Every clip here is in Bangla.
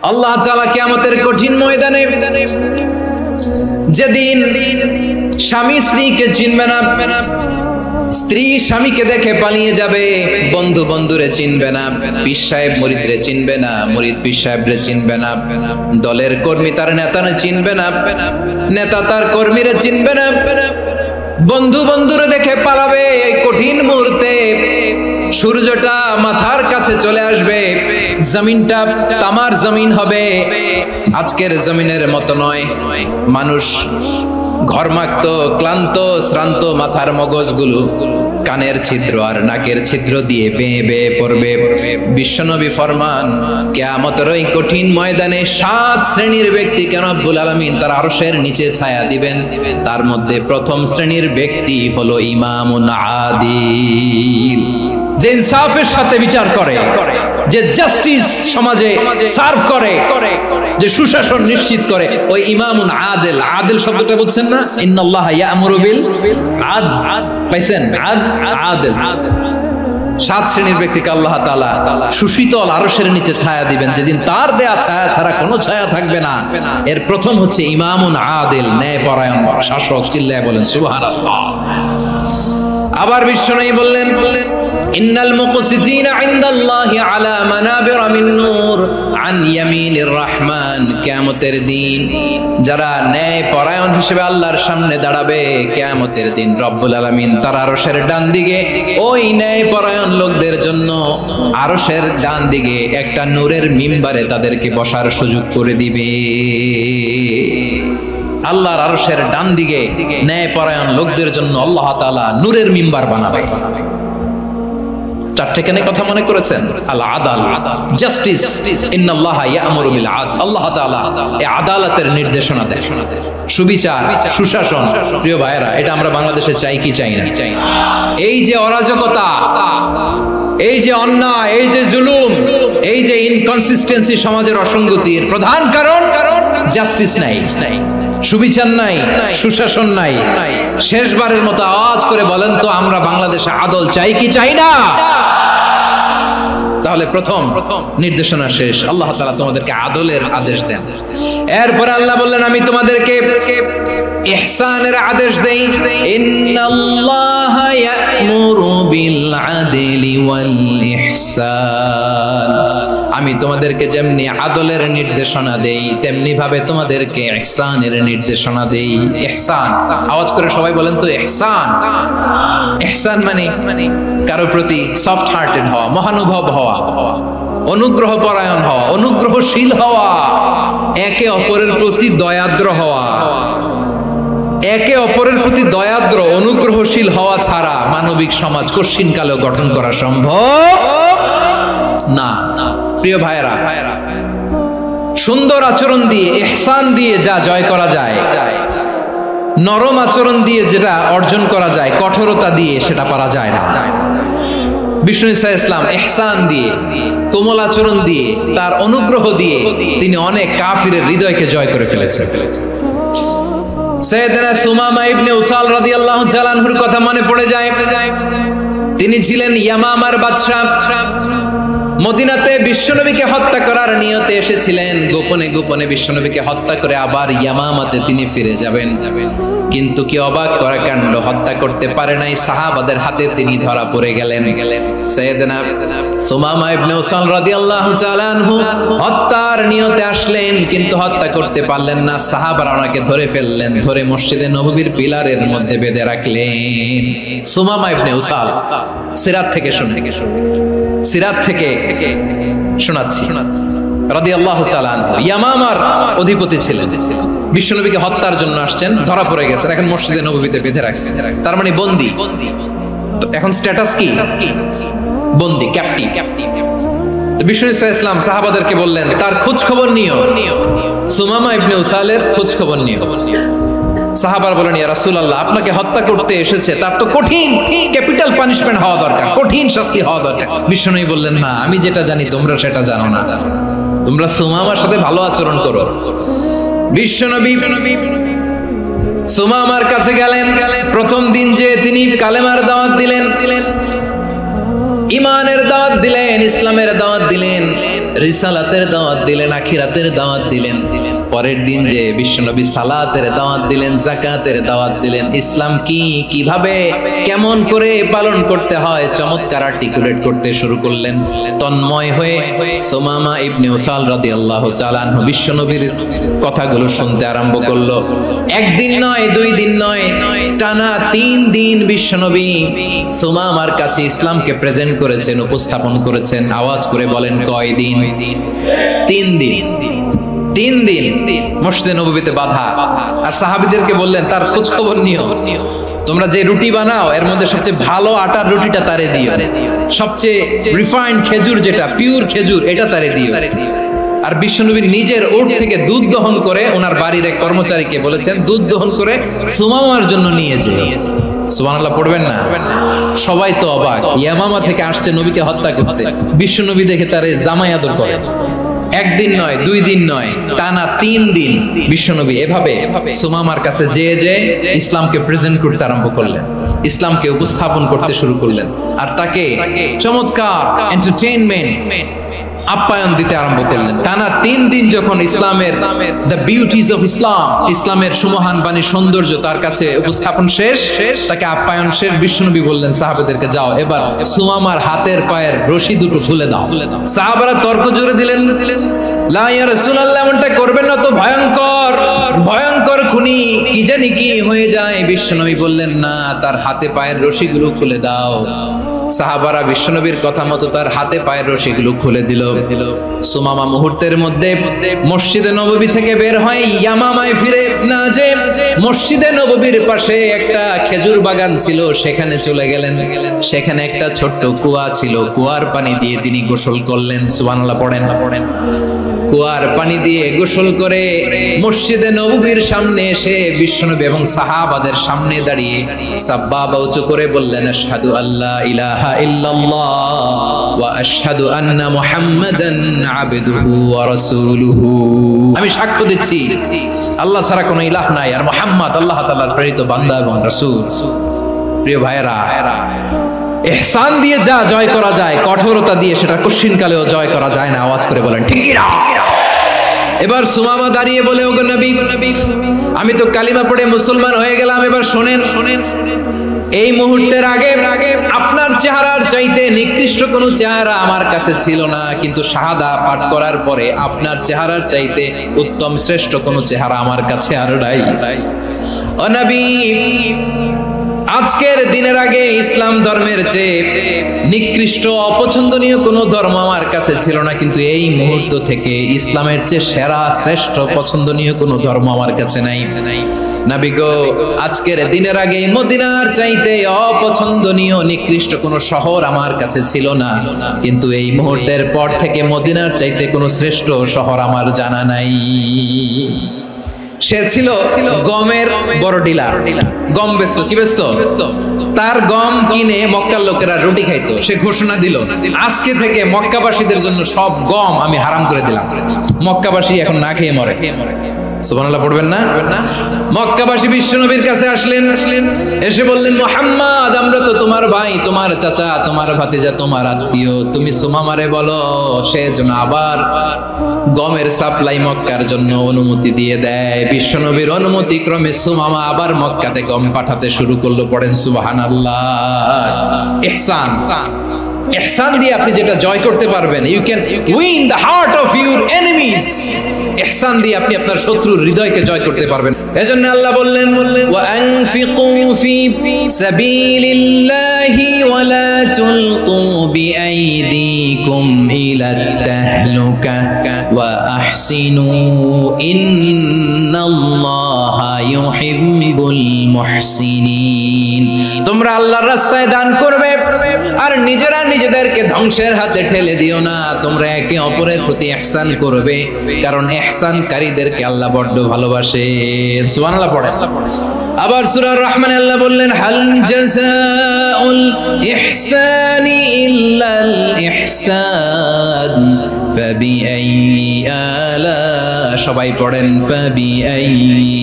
আল্লাহ তাআলা কিয়ামতের কঠিন ময়দানে যেদিন স্বামী স্ত্রীকে চিনবে না, স্ত্রী স্বামীকে দেখে পালিয়ে যাবে, বন্ধু বন্ধুরে চিনবে না, পীর সাহেব মুরিদরে চিনবে না, মুরিদ পীর সাহেবরে চিনবে না, দলের কর্মী তার নেতারে চিনবে না, নেতা তার কর্মীরে চিনবে না, বন্ধু বন্ধুরে দেখে পালাবে। এই কঠিন মুহূর্তে সূর্যটা মাথার কাছে চলে আসবে, জমিনটা তামার জমিন হবে, আজকের জমিনের মতো নয়। মানুষ ঘর্মাক্ত, ক্লান্ত, শ্রান্ত মাথার মগজগুলো কানের ছিদ্র আর নাকের ছিদ্র দিয়ে বেয়ে বেয়ে পড়বে। বিশ্বনবী ফরমান, কিয়ামতের ওই কঠিন ময়দানে 7 শ্রেণীর ব্যক্তিকে রব্বুল আলামিন তার আরশের নিচে ছায়া দিবেন। তার মধ্যে প্রথম শ্রেণীর ব্যক্তি হলো ইমামুন আদিল, যে ইনসাফের সাথে বিচার করে, যে জাস্টিস সমাজে সার্ভ করে, যে সুশাসন নিশ্চিত করে, ওই ইমামুন আদিল। আদিল শব্দটা বুঝছেন না? ইন্নাল্লাহা ইয়া'মুরু বিল আদল, পাইছেন? আদিল। 7 শ্রেণীর ব্যক্তিকে আল্লাহ তাআলা সুশীতল আরশের নিচে ছায়া দিবেন, যেদিন তার দেয়া ছায়া ছাড়া কোনো ছায়া থাকবে না। এর প্রথম হচ্ছে ইমামুন আদিল, ন্যায়পরায়ণ শাসক। চিল্লায় বলেন সুবহানাল্লাহ। আবার বিশ্বনবী বললেন, ইন্নাল মুকসিতিনা ইনদাল্লাহি আলা মানাবিরা মিন নূর আন ইয়ামিনির রহমান। কিয়ামতের দিন যারা ন্যায় পরায়ণ হিসেবে আল্লাহর সামনে দাঁড়াবে, কিয়ামতের দিন রব্বুল আলামিন তার আরশের ডান দিকে ওই ন্যায় পরায়ণ লোকদের জন্য আরশের ডান দিকে একটা নূরের মিম্বারে তাদেরকে বসার সুযোগ করে দিবে। আল্লাহর আরশের ডান দিকে ন্যায় পরায়ণ লোকদের জন্য আল্লাহ তাআলা নূরের মিম্বার বানাবে। 4টে কেন কথা মনে করেছেন? আল আদাল, জাস্টিস। ইন্নাল্লাহা ইয়া'মুরু বিল আদল। আল্লাহ তাআলা এই আদালতের নির্দেশনা দেন, সুবিচার, সুশাসন। প্রিয় ভাইরা, এটা আমরা বাংলাদেশে চাই কি চাই না? এই যে অরাজকতা, এই যে অন্যায়, এই যে জুলুম, এই যে ইনকনসিস্টেন্সি সমাজের অসঙ্গতির প্রধান কারণ জাস্টিস নাই, সুবিচার নাই, সুশাসন নাই। শেষবারের মতো আওয়াজ করে বলেন তো, আমরা বাংলাদেশে আদল চাই কি চাই না? তাহলে প্রথম নির্দেশনা শেষ। আল্লাহ তাআলা তোমাদেরকে আদলের আদেশ দেন। এরপরে আল্লাহ বললেন, আমি তোমাদেরকে ইহসানের আদেশ দেই। ইন্নাল্লাহা ইয়া'মুরু বিল আদলি ওয়াল ইহসান। আমি তোমাদেরকে যেমনি আদলের নির্দেশনা দেই, তেমনি ভাবে তোমাদেরকে ইহসানের নির্দেশনা দেই। ইহসান, আওয়াজ করে সবাই বলেন তো ইহসান। ইহসান মানে কারো প্রতি সফট হার্টেড হওয়া, মহানুভব হওয়া, অনুগ্রহ পরায়ণ হওয়া, অনুগ্রহশীল হওয়া, একে অপরের প্রতি দয়াদ্র হওয়া। একে অপরের প্রতি দয়াদ্র, অনুগ্রহশীল হওয়া ছাড়া মানবিক সমাজ কশিনকালেও গঠন করা সম্ভব না। প্রিয় ভাইরা, সুন্দর আচরণ দিয়ে, ইহসান দিয়ে যা জয় করা যায়, নরম আচরণ দিয়ে যেটা অর্জন করা যায়, কঠোরতা দিয়ে সেটা পারা যায় না। বিষ্ণু ঈসা ইসলাম ইহসান দিয়ে, কোমল আচরণ দিয়ে, তার অনুগ্রহ দিয়ে তিনি অনেক কাফিরের হৃদয়কে জয় করে ফেলেছেন। সাইয়েদনা সুমামা ইবনে উসাল রাদিয়াল্লাহু তাআলা আনহুর কথা মনে পড়ে যায়। তিনি ছিলেন ইয়ামামার বাদশা। মদিনাতে বিশ্বনবীকে হত্যা করার নিয়তে এসেছিলেন। গোপনে গোপনে বিশ্বনবীকে হত্যা করে আবার ইয়ামামাতে তিনি ফিরে যাবেন। কিন্তু কি অবাক করা কাণ্ড, হত্যা করতে পারে নাই, সাহাবাদের হাতে তিনি ধরা পড়ে গেলেন। সাইয়েদনা সুমামা ইবনে উসাল রাদিয়াল্লাহু তাআলা আনহু হত্যার নিয়তে আসলেন, কিন্তু হত্যা করতে পারলেন না। সাহাবারা ওনাকে ধরে ফেললেন, ধরে মসজিদে নববীর পিলারের মধ্যে বেঁধে রাখলেন। সুমামা ইবনে উসাল, সিরাত থেকে সিরাত থেকে শোনাচ্ছি, রাদিয়াল্লাহু তাআলা আনহু ইয়ামামার অধিপতি ছিলেন। বিশ্বনবীকে হত্যার জন্য আসছেন, ধরা পড়ে গেছেন, এখন মসজিদে নববীতে বেঁধে রাখছেন। তার মানে বন্দী। এখন স্ট্যাটাস কি? বন্দী, ক্যাপ্টিভ। বিষ্ণু ঈসা ইসলাম সাহাবাদেরকে বললেন, তার খোঁজ খবর নিও, সুমামা ইবনে উসালের খোঁজ খবর নিও। সাহাবার বলেন, ইয়া রাসূলুল্লাহ, আপনাকে হত্যা করতে এসেছে, তার তো কঠিন ক্যাপিটাল পানিশমেন্ট হওয়া দরকার, কঠিন শাস্তি হওয়া দরকার। বিশ্বনবী বললেন, না, আমি যেটা জানি তোমরা সেটা জানো না, তোমরা সুমামার সাথে ভালো আচরণ করো। বিশ্বনবী সুমামার কাছে গেলেন। প্রথম দিন যে তিনি কালেমার দাওয়াত দিলেন, ইমানের দাওয়াত দিলেন, ইসলামের দাওয়াত দিলেন, রিসালাতের দাওয়াত দিলেন, আখিরাতের দাওয়াত দিলেন। পরের দিন যে বিশ্বনবী সালাতের দাওয়াত দিলেন, যাকাতের দাওয়াত দিলেন, ইসলাম কি, কিভাবে, কেমন করে পালন করতে হয় চমৎকার আর্টিকুলেট করতে শুরু করলেন। তন্ময় হয়ে সুমামা ইবনে উসাল রাদিয়াল্লাহু তাআলা আনহু বিশ্বনবীর কথাগুলো শুনতে আরম্ভ করলো। একদিন নয়, দুই দিন নয়, টানা 3 দিন বিশ্বনবী সুমামার কাছে ইসলামকে প্রেজেন্ট করেছেন, উপস্থাপন করেছেন। আওয়াজ করে বলেন কয় দিন? 3 দিন। 3 দিন মসজিদে নববীতে বাধা। আর সাহাবীদেরকে বললেন তার খোঁজ খবর নিও, তোমরা যে রুটি বানাও এর মধ্যে সবচেয়ে ভালো আটার রুটিটা তারে দিও, সবচেয়ে রিফাইন্ড খেজুর যেটা পিওর খেজুর এটা তারে দিও। আর বিশ্বনবী নিজের ওট থেকে দুধ দহন করে ওনার বাড়ির এক কর্মচারীকে বলেছেন দুধ দহন করে সুমামার জন্য নিয়ে যেও। সুবহানাল্লাহ পড়বেন না? সবাই তো অবাক, ইয়ামামা থেকে আসছে নবীকে হত্যা করতে, বিশ্বনবী দেখে তারে জামাই আদর করে। একদিন নয়, 2 দিন নয়, টানা 3 দিন বিশ্বনবী এভাবে সুমামার কাছে যে ইসলামকে প্রেজেন্ট করতে আরম্ভ করলেন, ইসলামকে উপস্থাপন করতে শুরু করলেন। আর তাকে চমৎকার এন্টারটেইনমেন্ট আপ্যায়ন দিতে আরম্ভ করলেন। টানা 3 দিন যখন ইসলামের দ্য বিউটিজ অফ ইসলাম, ইসলামের সুমহান বাণী সৌন্দর্য তার কাছে উপস্থাপন শেষ, তাকে আপ্যায়ন শেষ, বিশ্বনবী বললেন সাহাবাদেরকে যাও এবার সুমামার হাতের পায়ের রশি দুটো খুলে দাও। সাহাবারা তর্ক জুড়ে দিলেন, লা ইয়া রাসূলুল্লাহ এমনটা করবেন না, তো ভয়ঙ্কর ভয়ঙ্কর খুনি, কি জানি কি হয়ে যায়। বিশ্বনবী বললেন না, তার হাতে পায়ের রশিগুলো খুলে দাও। সাহাবারা বিশ্বনবীর কথা মতো তার হাতে পায়ের রশিগুলো খুলে দিল। সুমামা মুহূর্তের মধ্যে মসজিদে নববী থেকে বের হয়, ইয়ামামায় ফিরে না যে মসজিদে নববীর পাশে একটা খেজুর বাগান ছিল সেখানে চলে গেলেন। সেখানে একটা ছোট্ট কুয়া ছিল, কুয়ার পানি দিয়ে তিনি গোসল করলেন। সুবহানাল্লাহ পড়েন। কুয়ার পানি দিয়ে গোসল করে মসজিদে নববীর সামনে এসে বিশ্বনবী এবং সাহাবাদের সামনে দাঁড়িয়ে সাব্বাবা উঁচু করে বললেন, আশহাদু আল্লা ইলাহা ইল্লাল্লাহ ওয়া আশহাদু আন্না মুহাম্মাদান আবদুহু ওয়া রাসূলুহু। আমি সাক্ষ্য দিচ্ছি আল্লাহ ছাড়া কোনো ইলাহ নাই, আর মুহাম্মদ আল্লাহ তাআলার প্রেরিত বান্দা এবং রাসূল। প্রিয় ভাইরা, ইহসান দিয়ে যা জয় করা যায়, কঠোরতা দিয়ে সেটা কঠিনকালেও জয় করা যায় না। আওয়াজ করে বলেন ঠিক কি না? এবার সুমামা দাঁড়িয়ে বলে, ওগো নবী, আমি তো কালিমা পড়ে মুসলমান হয়ে গেলাম, এবার শোনেন। এই মুহূর্তের আগে আপনার চেহারার চাইতে নিকৃষ্ট কোনো চেহারা আমার কাছে ছিল না, কিন্তু শাহাদা পাঠ করার পরে আপনার চেহারার চাইতে উত্তম শ্রেষ্ঠ কোনো চেহারা আমার কাছে আর নাই। ও নবী, আজকের দিনের আগে ইসলাম ধর্মের চেয়ে নিকৃষ্ট অপছন্দনীয় কোনো ধর্ম আমার কাছে ছিল না, কিন্তু এই মুহূর্ত থেকে ইসলামের চেয়ে সেরা শ্রেষ্ঠ পছন্দনীয় কোনো ধর্ম আমার কাছে নাই। নবী গো, আজকের দিনের আগে মদিনার চাইতে অপছন্দনীয় নিকৃষ্ট কোনো শহর আমার কাছে ছিল না, কিন্তু এই মুহূর্তের পর থেকে মদিনার চাইতে কোনো শ্রেষ্ঠ শহর আমার জানা নাই। সে ছিল গমের বড় ডিলার, গম বেচতো। কি বেচতো? তার গম কিনে মক্কার লোকেরা রুটি খাইতো। সে ঘোষণা দিল, আজকে থেকে মক্কাবাসীদের জন্য সব গম আমি হারাম করে দিলাম, মক্কাবাসী এখন না খেয়ে মরে। সুবহানাল্লাহ পড়বেন না? মক্কাবাসী বিশ্বনবীর কাছে আসলেন, এসে বললেন, মুহাম্মদ, আমরা তো তোমার ভাই, তোমার চাচা, তোমার ভাতিজা, তোমার আত্মীয়, তুমি সুমামারে বলো সে যেন আবার গমের সাপ্লাই মক্কার জন্য অনুমতি দিয়ে দেয়। বিশ্বনবীর অনুমতি ক্রমে সুমামা আবার মক্কাতে গম পাঠাতে শুরু করলো। পড়েন সুবহানাল্লাহ। ইহসান, ইহসান দিয়ে আপনি যেটা জয় করতে পারবেন, you can win the heart of your enemies. ইহসান দিয়ে আপনি আপনার শত্রুর হৃদয়কে জয় করতে পারবেন। এজন্য আল্লাহ বললেন, ওয়া আনফিকু ফি সাবিলিল্লাহি ওয়া লা তুলকু বিআইদিকুম ইলাত তাহলুকা ওয়া আহসিনু ইন্নাল্লাহা ইউহিব্বুল মুহসিনিন। তোমরা আল্লাহর রাস্তায় দান করবে আর নিজেরা নিজেদেরকে ধ্বংসের হাতে ঠেলে দিও না। তোমরা একে অপরের প্রতি ইহসান করবে, কারণ ইহসানকারীদেরকে আল্লাহ বড় ভালোবাসেন। সুবহানাল্লাহ পড়েন। আবার সূরা রহমানে আল্লাহ বললেন, হাল জাযাউল ইহসানি ইল্লাল ইহসান ফাবিআইয়ি আলা সবাই পড়েন ফাবিআইয়ি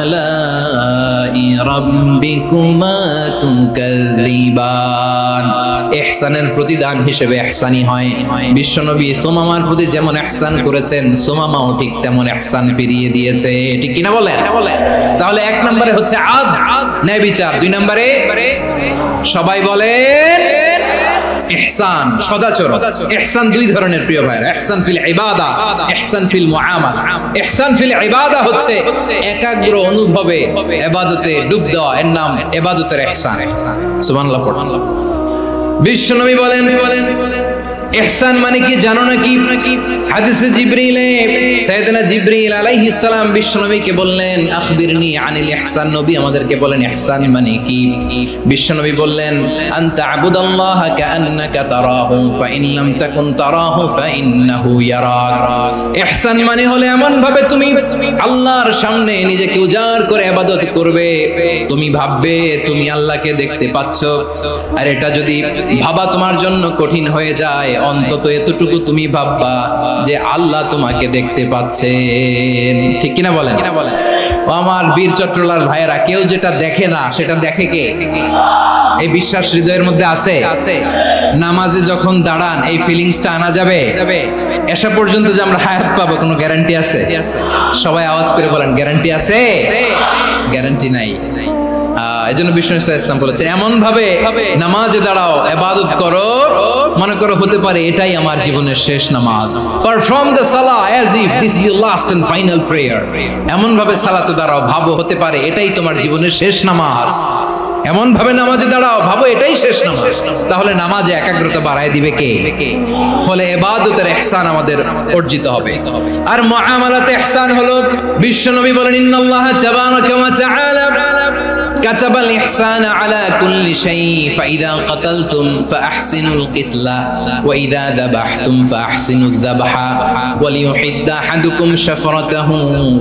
আলাই রাব্বিকুমা তুকাযযিবান। ইহসানের প্রতিদান হিসেবে ইহসানি হয়। বিশ্বনবী সুমামার প্রতি যেমন ইহসান করেছেন, সুমামাও ঠিক তেমন ইহসান ফিরিয়ে দিয়েছে। ঠিক কিনা বলেন? তাহলে এক নম্বরে হচ্ছে ন্যায় বিচার, দুই নম্বরে সবাই বলেন ইহসান, সদাচরণ। ইহসান দুই ধরনের প্রিয় ভাইরা, ইহসান ফিল ইবাদা, ইহসান ফিল মুআমালা। ইহসান ফিল ইবাদা হচ্ছে একাগ্র অনুভবে ইবাদতে ডুব দেওয়া, এর নাম ইবাদতের ইহসান। সুবহানাল্লাহ পড়ুন। বিশ্বনবী বলেন ইহসান মানে কি জানো নাকি? হাদিসে জিবরিলে সাইয়েদনা জিবরিল আলাইহিস সালাম বিশ্বনবীকে বললেন আখবিরনি আনিল ইহসান। নবী আমাদেরকে বলেন ইহসান মানে কি? বিশ্বনবী বললেন আনতা আবুদাল্লাহা কাআন্নাকা তারাহু ফাইন লাম তাকুন তারাহু ফাইন্নাহু ইয়ারাক। ইহসান মানে হলো এমন ভাবে তুমি আল্লাহর সামনে নিজেকে উজাড় করে ইবাদত করবে, তুমি ভাববে তুমি আল্লাহকে দেখতে পাচ্ছ। আর এটা যদি ভাবা তোমার জন্য কঠিন হয়ে যায়, অন্তত এতটুকু তুমি ভাববা যে আল্লাহ তোমাকে দেখতে পাচ্ছেন। ঠিক কিনা বলেন? ও আমার বীর চট্টলার ভাইয়েরা, কেউ যেটা দেখে না সেটা দেখে কে? এই বিশ্বাস হৃদয়ের মধ্যে আছে? নামাজে যখন দাঁড়ান এই ফিলিংসটা আনা যাবে? এসা পর্যন্ত যে আমরা হায়াত পাবো কোনো গ্যারান্টি আছে? সবাই আওয়াজ করে বলেন গ্যারান্টি আছে? গ্যারান্টি নাই। এজন্য বিষ্ণু ইসলাম বলেছে এমন ভাবে নামাজে দাঁড়াও, ইবাদত করো, মনে করো হতে পারে এটাই আমার জীবনের শেষ নামাজ। পারফর্ম দ্য সালাহ as if this is your last and final prayer. এমন ভাবে সালাতে দাঁড়াও, ভাবো হতে পারে এটাই তোমার জীবনের শেষ নামাজ। এমন ভাবে নামাজে দাঁড়াও, ভাবো এটাই শেষ নামাজ। তাহলে নামাজে একাগ্রতা বাড়ায় দিবে কে? ফলে ইবাদতের ইহসান আমাদের অর্জিত হবে। আর মুআমালাতে ইহসান হলো, বিশ্বনবী বলেন ইন্নাল্লাহা তাবারাকা ওয়া তাআলা كتب الإحسان على كل شيء فإذا قتلتم فأحسنوا القتلة وإذا ذبحتم فأحسنوا الذبح وليحد أحدكم شفرته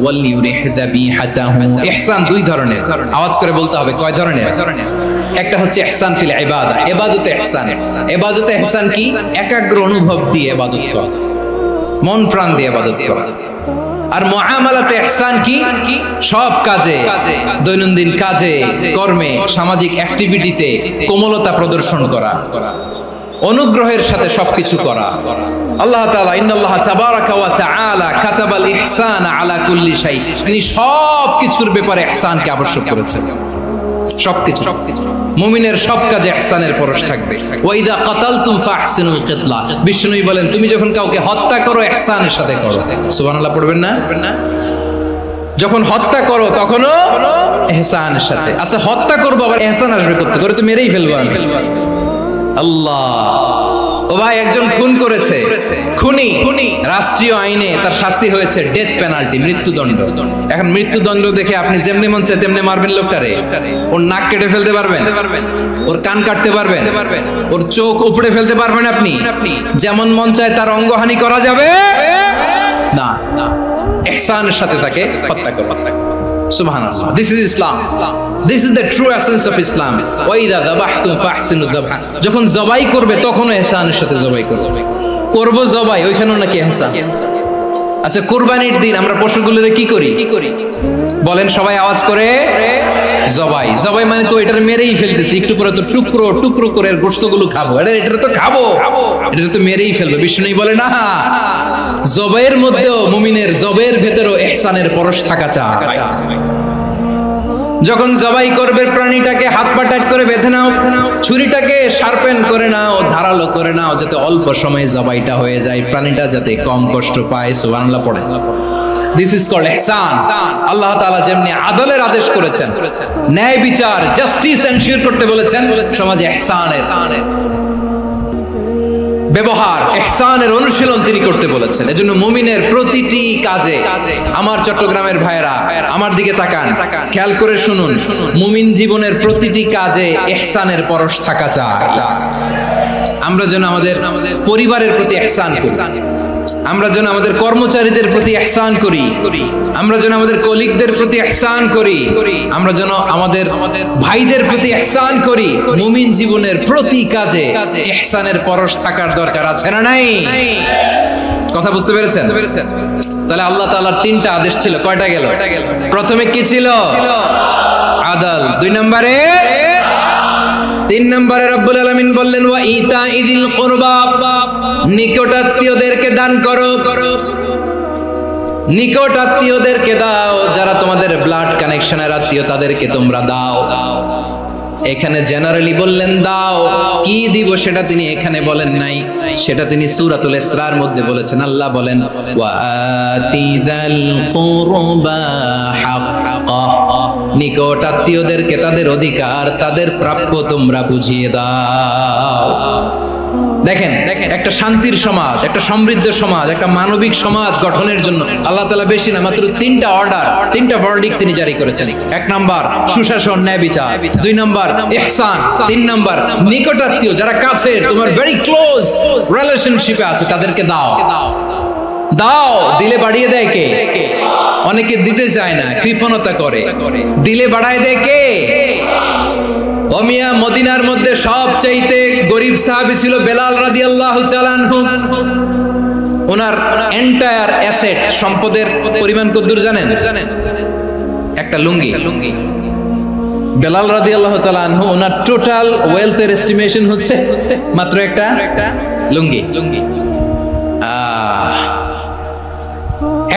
وليرح ذبيحته। ইহসান দুই ধরনের, আওয়াজ করে বলতে হবে কয় ধরনের? একটা হচ্ছে ইহসান ফিল ইবাদা, ইবাদতে ইহসান। ইবাদতে ইহসান কি? একাগ্র অনুভব দিয়ে ইবাদত করা, মন প্রাণ দিয়ে ইবাদত করা। আর মুআমালাতে ইহসান কি? সব কাজে, দৈনন্দিন কাজে, কর্মে, সামাজিক অ্যাক্টিভিটিতে কোমলতা প্রদর্শন করা, অনুগ্রহের সাথে সবকিছু করা। আল্লাহ তাআলা ইন্নাল্লাহা তাবারাকা ওয়া তাআলা কাতাবাল ইহসান আলা কুল্লি শাই, তিনি সবকিছুর ব্যাপারে ইহসানকে আবশ্যক করেছেন। সবকিছু, মুমিনের সব কাজে ইহসানের পরশ থাকবে। ওয়া ইযা কাতালতুম ফাহসিনুল কিতলা, বিষ্ণুই বলেন তুমি যখন কাউকে হত্যা করো ইহসানের সাথে করো। সুবহানাল্লাহ পড়বেন না? যখন হত্যা করো তখনও ইহসানের সাথে। আচ্ছা হত্যা করবো আবার ইহসান আসবে করতে করে, তো মেরেই ফেলবো আমি। আল্লাহ, ও ভাই একজন খুন করেছে, খুনি, রাষ্ট্রীয় আইনে তার শাস্তি হয়েছে ডেথ পেনাল্টি, মৃত্যুদণ্ড। এখন মৃত্যুদণ্ড দেখে আপনি যেমনি মন চায় তেমনি মারবেন লোকটারে? ওর নাক কেটে ফেলতে পারবেন? ওর কান কাটতে পারবেন? ওর চোখ উপড়ে ফেলতে পারবেন আপনি? যেমন মন চায় তার অঙ্গহানি করা যাবে না। ইহসানের সাথে তাকে হত্যা করো। সুবহানাল্লাহ, this is Islam, this is the true essence of Islam. ওয়া ইযা যাবাহতুম ফাহসিনু যাবহা, যখন জবাই করবে তখনও ইহসানের সাথে জবাই করব জবাই, ওইখানেও নাকি ইহসান। আচ্ছা কুরবানির দিন আমরা পশুগুলোরে কি করি? বলেন সবাই আওয়াজ করে, জবাই। জবাই মানে তো এটার মেরেই ফেলতেছি, একটু পরে তো টুকরো টুকরো করে গোশতগুলো খাবো, এটা তো খাবো, এটা তো মেরেই ফেলবো। বিষ্ণুই বলে না, জবাইয়ের মধ্যেও মুমিনের জবের ভেতরেও ইহসানের পরশ থাকা চাই। যখন জবাই করবে প্রাণীটাকে হাত পা টাইট করে বেঁধে নাও, ছুরিটাকে শার্পেন করে নাও, ধারালো করে নাও, যাতে অল্প সময়ে জবাইটা হয়ে যায়, প্রাণীটা যাতে কম কষ্ট পায়। সুবহানাল্লাহ পড়ে। দিস ইজ কল্ড ইহসান। আল্লাহ তাআলা যেমনি আদলের আদেশ করেছেন, ন্যায় বিচার, জাস্টিস এনশিওর করতে বলেছেন, সমাজে ইহসানের ব্যবহার, ইহসানের অনুশীলন তিনি করতে বলেছেন। এজন্য মুমিনের প্রতিটি কাজে, আমার চট্টগ্রামের ভাইরা আমার দিকে তাকান, খেয়াল করে শুনুন, মুমিন জীবনের প্রতিটি কাজে ইহসানের পরশ থাকা চাই। আমরা যেন আমাদের পরিবারের প্রতি ইহসান করি, আমরা যেন আমাদের কর্মচারীদের প্রতি ইহসান করি, আমরা যেন আমাদের কলিগদের প্রতি ইহসান করি, আমরা যেন আমাদের ভাইদের প্রতি ইহসান করি। মুমিন জীবনের প্রতি কাজে ইহসানের পরশ থাকার দরকার আছে না নাই? কথা বুঝতে পেরেছেন? তাহলে আল্লাহ তাআলার তিনটা আদেশ ছিল, কয়টা গেল? প্রথমে কি ছিল? আদল। 2 নম্বরে, 3 নম্বরে রব্বুল আলামিন বললেন ওয়া ইতাইদিল কুরবা, নিকটাত্মীয়দেরকে দান করো। নিকট আত্মীয়দেরকে দাও, যারা তোমাদের ব্লাড কানেকশনের আত্মীয় তাদেরকে তোমরা দাও। এখানে জেনারেলি বললেন দাও, কি দিব সেটা তিনি এখানে বলেন নাই, সেটা তিনি সূরাতুল ইসরার মধ্যে বলেছেন। আল্লাহ বলেন ওয়া আতিযাল কুরবা হাক্কা, নিকট আত্মীয়দেরকে তাদের অধিকার, তাদের প্রাপ্য তোমরা বুঝিয়ে দাও। দেখেন একটা শান্তির সমাজ, একটা সমৃদ্ধ সমাজ, একটা মানবিক সমাজ গঠনের জন্য আল্লাহ তাআলা বেশি না মাত্র 3টা অর্ডার, 3টা ভার্ডিক্ট তিনি জারি করেছেন। 1 নাম্বার সুশাসন, ন্যায় বিচার। 2 নাম্বার ইহসান। 3 নাম্বার নিকটাত্মীয়, যারা কাছে তোমার ভেরি ক্লোজ রিলেশনশিপে আছে তাদেরকে দাও। দাও, দিলে বাড়িয়ে দেয় কে? অনেকে দিতে চায় না, কৃপণতা করে। দিলে বাড়ায় দেয় কে? ওমিয়া মদিনার মধ্যে সবচাইতে গরিব সাহাবী ছিল বেলাল রাদিয়াল্লাহু তাআলা আনহু। ওনার এন্টায়ার অ্যাসেট, সম্পদের পরিমাণ কতদূর জানেন? একটা লুঙ্গি। বেলাল রাদিয়াল্লাহু তাআলা আনহু, ওনার টোটাল ওয়েলথের এস্টিমেশন হচ্ছে মাত্র একটা লুঙ্গি।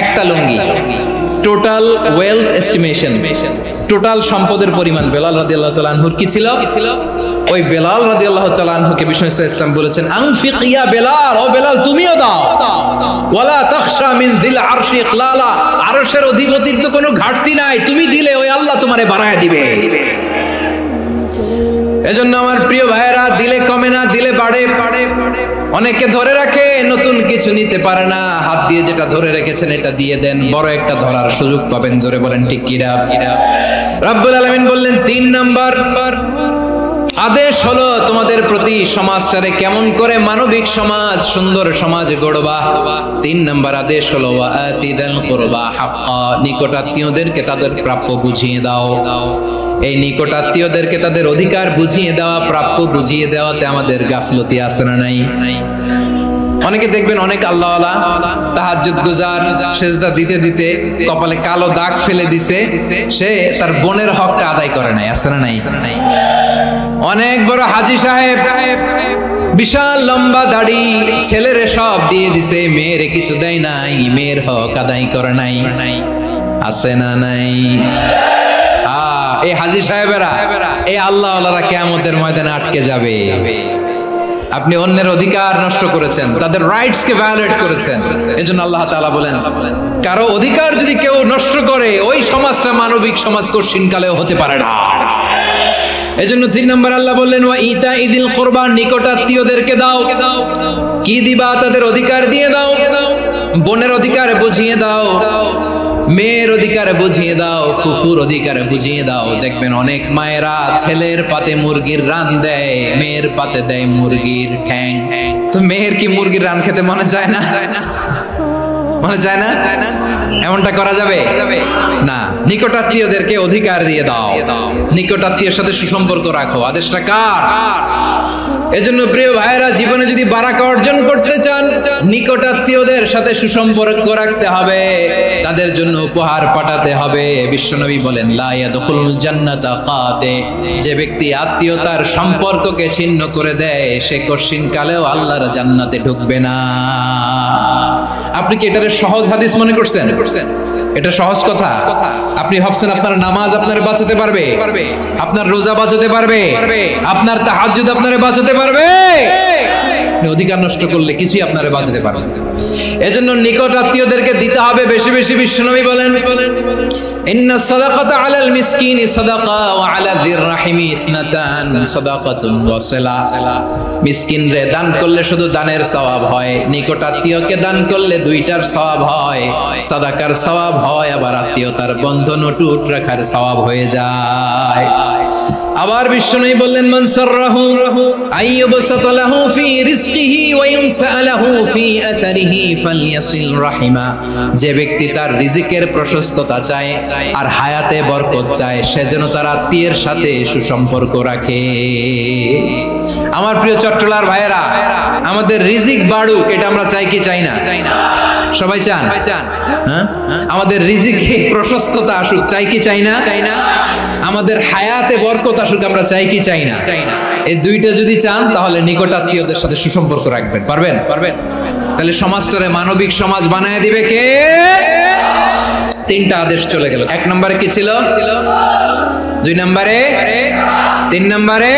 একটা লুঙ্গি, টোটাল ওয়েলথ এস্টিমেশন, টোটাল সম্পদের পরিমাণ বেলাল রাদিয়াল্লাহু তাআলা আনহুর কি ছিল? ওই বেলাল রাদিয়াল্লাহু তাআলা আনহুকে বিষ্ণু ইসলাম বলেছেন আনফিক ইয়া বেলাল, ও বেলাল তুমিও দাও। ওয়ালা তাখশা মিন যিল আরশি ইখলালা, আরশের অধিপতির তো কোনো ঘাটতি নাই, তুমি দিলে ওই আল্লাহ তোমারে বাড়ায় দিবে। এজন্য আমার প্রিয় ভাইয়েরা, দিলে কমে না, দিলে বাড়ে। অনেকে ধরে রাখে, নতুন কিছু নিতে পারে না, হাত দিয়ে যেটা ধরে রেখেছেন এটা দিয়ে দেন, বড় একটা ধরার সুযোগ পাবেন। জোরে বলেন ঠিক কিনা? রব্বুল আলামিন বললেন 3 নাম্বার আদেশ হলো তোমাদের প্রতি সমাজটারে কেমন করে মানবিক সমাজ, সুন্দর সমাজ গড়বা। 3 নাম্বার আদেশ হলো ওয়া আতিদাল কুরবা হাক্কা, নিকটাত্মীয়দেরকে তাদের প্রাপ্য বুঝিয়ে দাও। এই নিকটাত্মীয়দেরকে তাদের অধিকার বুঝিয়ে দেওয়া, প্রাপ্য বুঝিয়ে দেওয়াতে আমাদের গাফলতি আছে না নাই? অনেকে দেখবেন অনেক আল্লাহওয়ালা তাহাজ্জুদ গুজার, সেজদা দিতে দিতে কপালে কালো দাগ ফেলে দিছে, সে তার বোনের হকটা আদায় করে নাই। আছে না নাই? অনেক বড় হাজী সাহেব, বিশাল লম্বা দাড়ি, ছেলেরে সব দিয়ে দিছে, মেয়েরে কিছু দেয় নাই, মেয়ের হক আদায় করে নাই। আছে না নাই? এই হাজী সাহেবেরা, এই আল্লাহওয়ালারা কিয়ামতের ময়দানে আটকে যাবে। আপনি অন্যের অধিকার নষ্ট করেছেন, তাদের রাইটস কে ভায়োলেট করেছেন। এজন্য আল্লাহ তাআলা বলেন, কারো অধিকার যদি কেউ নষ্ট করে, ওই সমাজটা মানবিক সমাজ কঠিনকালেও হতে পারে না। এজন্য 3 নম্বর আল্লাহ বললেন ওয়া ইতাইদিল কুরবা, নিকটাত্মীয়দেরকে দাও। কি দিবা? তাদের অধিকার দিয়ে দাও। বোনের অধিকার বুঝিয়ে দাও, মেয়ের অধিকার বুঝিয়ে দাও, ফুফুর অধিকার বুঝিয়ে দাও। দেখবেন অনেক মায়েরা ছেলের পাতে মুরগির রান দেয়, মেয়ের পাতে দেয় মুরগির ঠ্যাং। তো মেয়ের কি মুরগির রান খেতে মনে যায় না? মনে যায় না? এমনটা করা যাবে না। নিকটাত্মীয়দেরকে অধিকার দিয়ে দাও, নিকটাত্মীয়ের সাথে সুসম্পর্ক রাখো। আদেশটা কার? এজন্য প্রিয় ভাইয়েরা, জীবনে যদি বারাকা অর্জন করতে চান, নিকটাত্মীয়দের সাথে সুসম্পর্ক রাখতে হবে, তাদের জন্য উপহার পাঠাতে হবে। বিশ্বনবী বলেন লা ইয়াদখুলুল জান্নাতা কাতে, যে ব্যক্তি আত্মীয়তার সম্পর্ককে ছিন্ন করে দেয়, সে কঠিনকালেও আল্লাহর জান্নাতে ঢুকবে না। আপনি কি এটারে সহজ হাদিস মনে করছেন? এটা সহজ কথা। আপনি ভাবছেন আপনার নামাজ আপনারে বাঁচাতে পারবে, আপনার রোজা বাঁচাতে পারবে, আপনার তাহাজ্জুদ আপনারে বাঁচাতে পারবে? অধিকার নষ্ট করলে কিছুই আপনারে বাঁচাতে পারবে। এজন্য নিকট আত্মীয়দেরকে দিতে হবে বেশি বেশি। বিশ্বনবী বলেন ইন্না সাদাকাতা আলাল মিসকিনি সাদাকা ওয়া আলা যির রাহিমি ইসনাতান সাদাকাতুন ওয়া সিলা। মিসকিনরে দান করলে শুধু দানের সওয়াব হয়, নিকট আত্মীয়কে দান করলে 2টার সওয়াব হয়, সাদাকার সওয়াব হয়, আবার আত্মীয়তার বন্ধন অটুট রাখার সওয়াব হয়ে যায়। আবার বিশ্বনবী বললেন মান সাররাহু আইয়ুবসাতা লাহু ফি রিজকিহি ওয়া ইউনসা লাহু ফি আসারিহি ফালইয়াসিল রাহিমা, যে ব্যক্তি তার রিজিকের প্রশস্ততা চায় আর হায়াতে বরকত চায় সে যেন তার আত্মীয়ের সাথে সুসম্পর্ক রাখে। আমার প্রিয় চট্টলার ভাইয়েরা, আমাদের রিজিক বাড়ুক এটা আমরা চাই কি চাই না? সবাই চান? হ্যাঁ, আমাদের রিজিকে প্রশস্ততা আসুক চাই কি চাই না? আমাদের হায়াতে বরকত আসুক আমরা চাই কি চাই না? এই দুইটা যদি চান তাহলে নিকট আত্মীয়দের সাথে সুসম্পর্ক রাখবেন। পারবেন? তাহলে সমাজটারে মানবিক সমাজ বানায় দিবে কে? তিনটা আদেশ চলে গেল। এক নম্বরে কি ছিল? 2 নম্বরে, 3 নম্বরে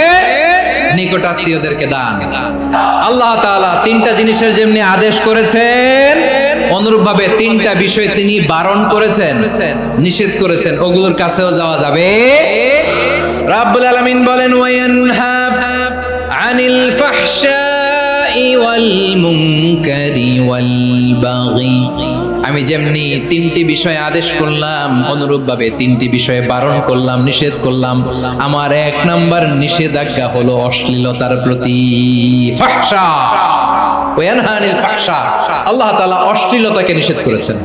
নিকট আত্মীয়দেরকে দান। আল্লাহ তাআলা তিনটা জিনিসের যেমনি আদেশ করেছেন অনুরূপ ভাবে তিনটা বিষয় তিনি বারণ করেছেন, নিষেধ করেছেন, ওগুলোর কাছেও যাওয়া যাবে। রাব্বুল আলামিন বলেন ওয়ায়ানহা আনিল ফাহশাই ওয়াল মুনকারি ওয়াল বাগি, আমি যেমনি তিনটি বিষয়ে আদেশ করলাম অনুরূপ ভাবে তিনটি বিষয়ে বারণ করলাম, নিষেধ করলাম। আমার 1 নাম্বার নিষেধাজ্ঞা হলো অশ্লীলতার প্রতি। ফাহশা ওয়ায়ানহা আনিল ফাহশা, আল্লাহ তাআলা অশ্লীলতাকে নিষেধ করেছেন।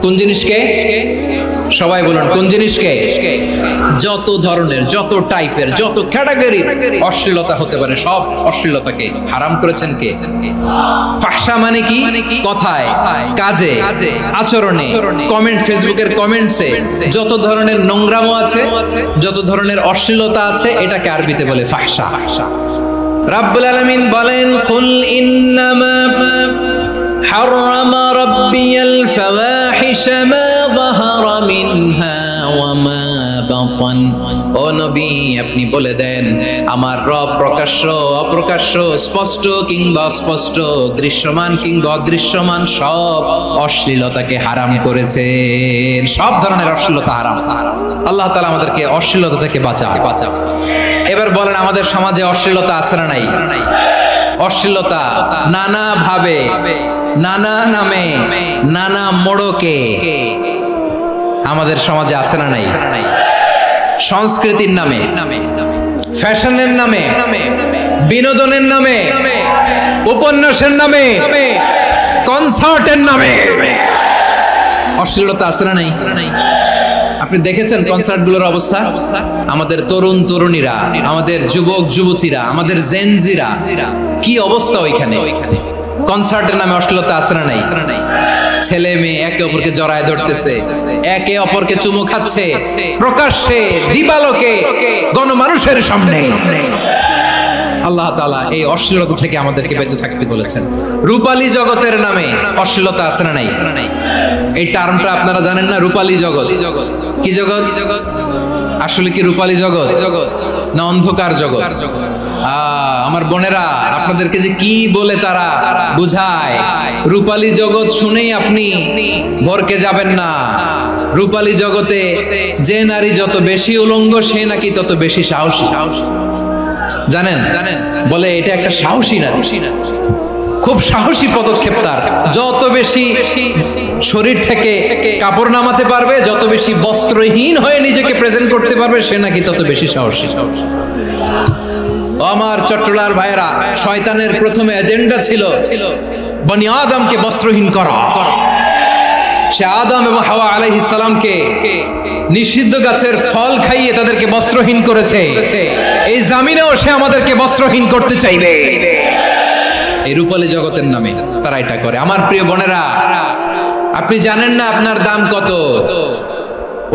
কোন জিনিসকে? সবাই বলুন কোন জিনিসকে? যত ধরনের, যত টাইপের, যত ক্যাটাগরির অশ্লীলতা হতে পারে সব অশ্লীলতাকে হারাম করেছেন কে? ফাহশা মানে কি? কথায়, কাজে, আচরণে, কমেন্ট, ফেসবুকের কমেন্টসে যত ধরনের নোংরামো আছে, যত ধরনের অশ্লীলতা আছে এটাকে আরবিতে বলে ফাহশা। রাব্বুল আলামিন বলেন কুল ইন্নামা হারামা রাব্বিয়াল ফাওয়াহিশা মা যাহারা মিনহা ওয়া মা বাতান, ও নবী আপনি বলে দেন আমার রব প্রকাশ্য অপ্রকাশ্য, স্পষ্ট কিংবা অস্পষ্ট, দৃশ্যমান কিংবা অদৃশ্যমান সব অশ্লীলতাকে হারাম করেছেন। সব ধরনের অশ্লীলতা হারাম। আল্লাহ তাআলা আমাদেরকে অশ্লীলতা থেকে বাঁচাবে। এবার বলেন আমাদের সমাজে অশ্লীলতা আছে না নাই? অশ্লীলতা নানা ভাবে, নানা নামে, নানা মোড়কে আমাদের সমাজে আছে না নাই? সংস্কৃতির নামে, ফ্যাশনের নামে, বিনোদনের নামে, উপন্যাসের নামে, কনসার্টের নামে অশ্লীলতা আছে না নাই? আপনি দেখেছেন কনসার্টগুলোর অবস্থা? আমাদের তরুণ তরুণীরা, আমাদের যুবক যুবতীরা, আমাদের জেনজিরা কি অবস্থা ওইখানে? কনসার্টের নামে অশ্লীলতা আছে না নাই? ছেলে মেয়ে একে অপরকে জড়ায় ধরতেছে, একে অপরকে চুমু খাচ্ছে প্রকাশ্যে, দিবালোকে, গণমানুষের সামনে। আল্লাহ তাআলা এই অশ্লীলতা থেকে আমাদেরকে বেঁচে থাকতে বলেছেন। রূপালী জগতের নামে অশ্লীলতা আছে না নাই? এই টার্মটা আপনারা জানেন না? রূপালী জগৎ কি জগৎ? আসলে কি রূপালী জগৎ না অন্ধকার জগৎ? আমার বোনেরা আপনাদেরকে যে কি বলে তারা বুঝায়, রূপালী জগৎ শুনেই আপনি ভরকে যাবেন না। রূপালী জগতে যে নারী যত বেশি উলঙ্গ সে নাকি তত বেশি সাহসী। জানেন? বলে এটা একটা সাহসী নারী, খুব সাহসী পদক্ষেপ তার। যত বেশি শরীর থেকে কাপড় নামাতে পারবে, যত বেশি বস্ত্রহীন হয়ে নিজেকে প্রেজেন্ট করতে পারবে সে নাকি তত বেশি সাহসী। আমার চট্টলার ভাইয়েরা, শয়তানের প্রথমে এজেন্ডা ছিল বনি আদমকে বস্ত্রহীন করা। সে আদম এবং হাওয়া আলাইহিস সালামকে নিষিদ্ধ গাছের ফল খাইয়ে তাদেরকে বস্ত্রহীন করেছে। এই জামিনেও সে আমাদেরকে বস্ত্রহীন করতে চাইবে। এই রূপালী জগতের নামে তারা এটা করে। আমার প্রিয় বোনেরা, আপনি জানেন না আপনার দাম কত?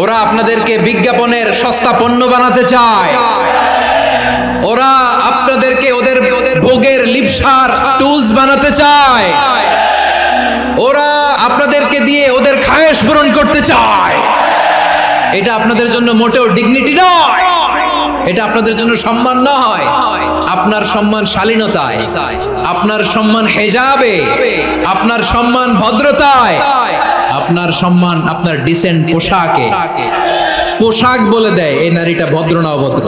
ওরা আপনাদেরকে বিজ্ঞাপনের সস্তা পণ্য বানাতে চায়। ওরা আপনাদেরকে ওদের ভোগের লিপসার টুলস বানাতে চায়। ওরা আপনাদেরকে দিয়ে ওদের খায়েশ পূরণ করতে চায়। এটা আপনাদের জন্য মোটেও ডিগনিটি নয়, এটা আপনাদের জন্য সম্মান নয়। আপনার সম্মান শালীনতায়, আপনার সম্মান হেজাবে, আপনার সম্মান ভদ্রতায়, আপনার সম্মান আপনার ডিসেন্ট পোশাকে। পোশাক বলে দেয় এই নারীটা ভদ্র না অভদ্র।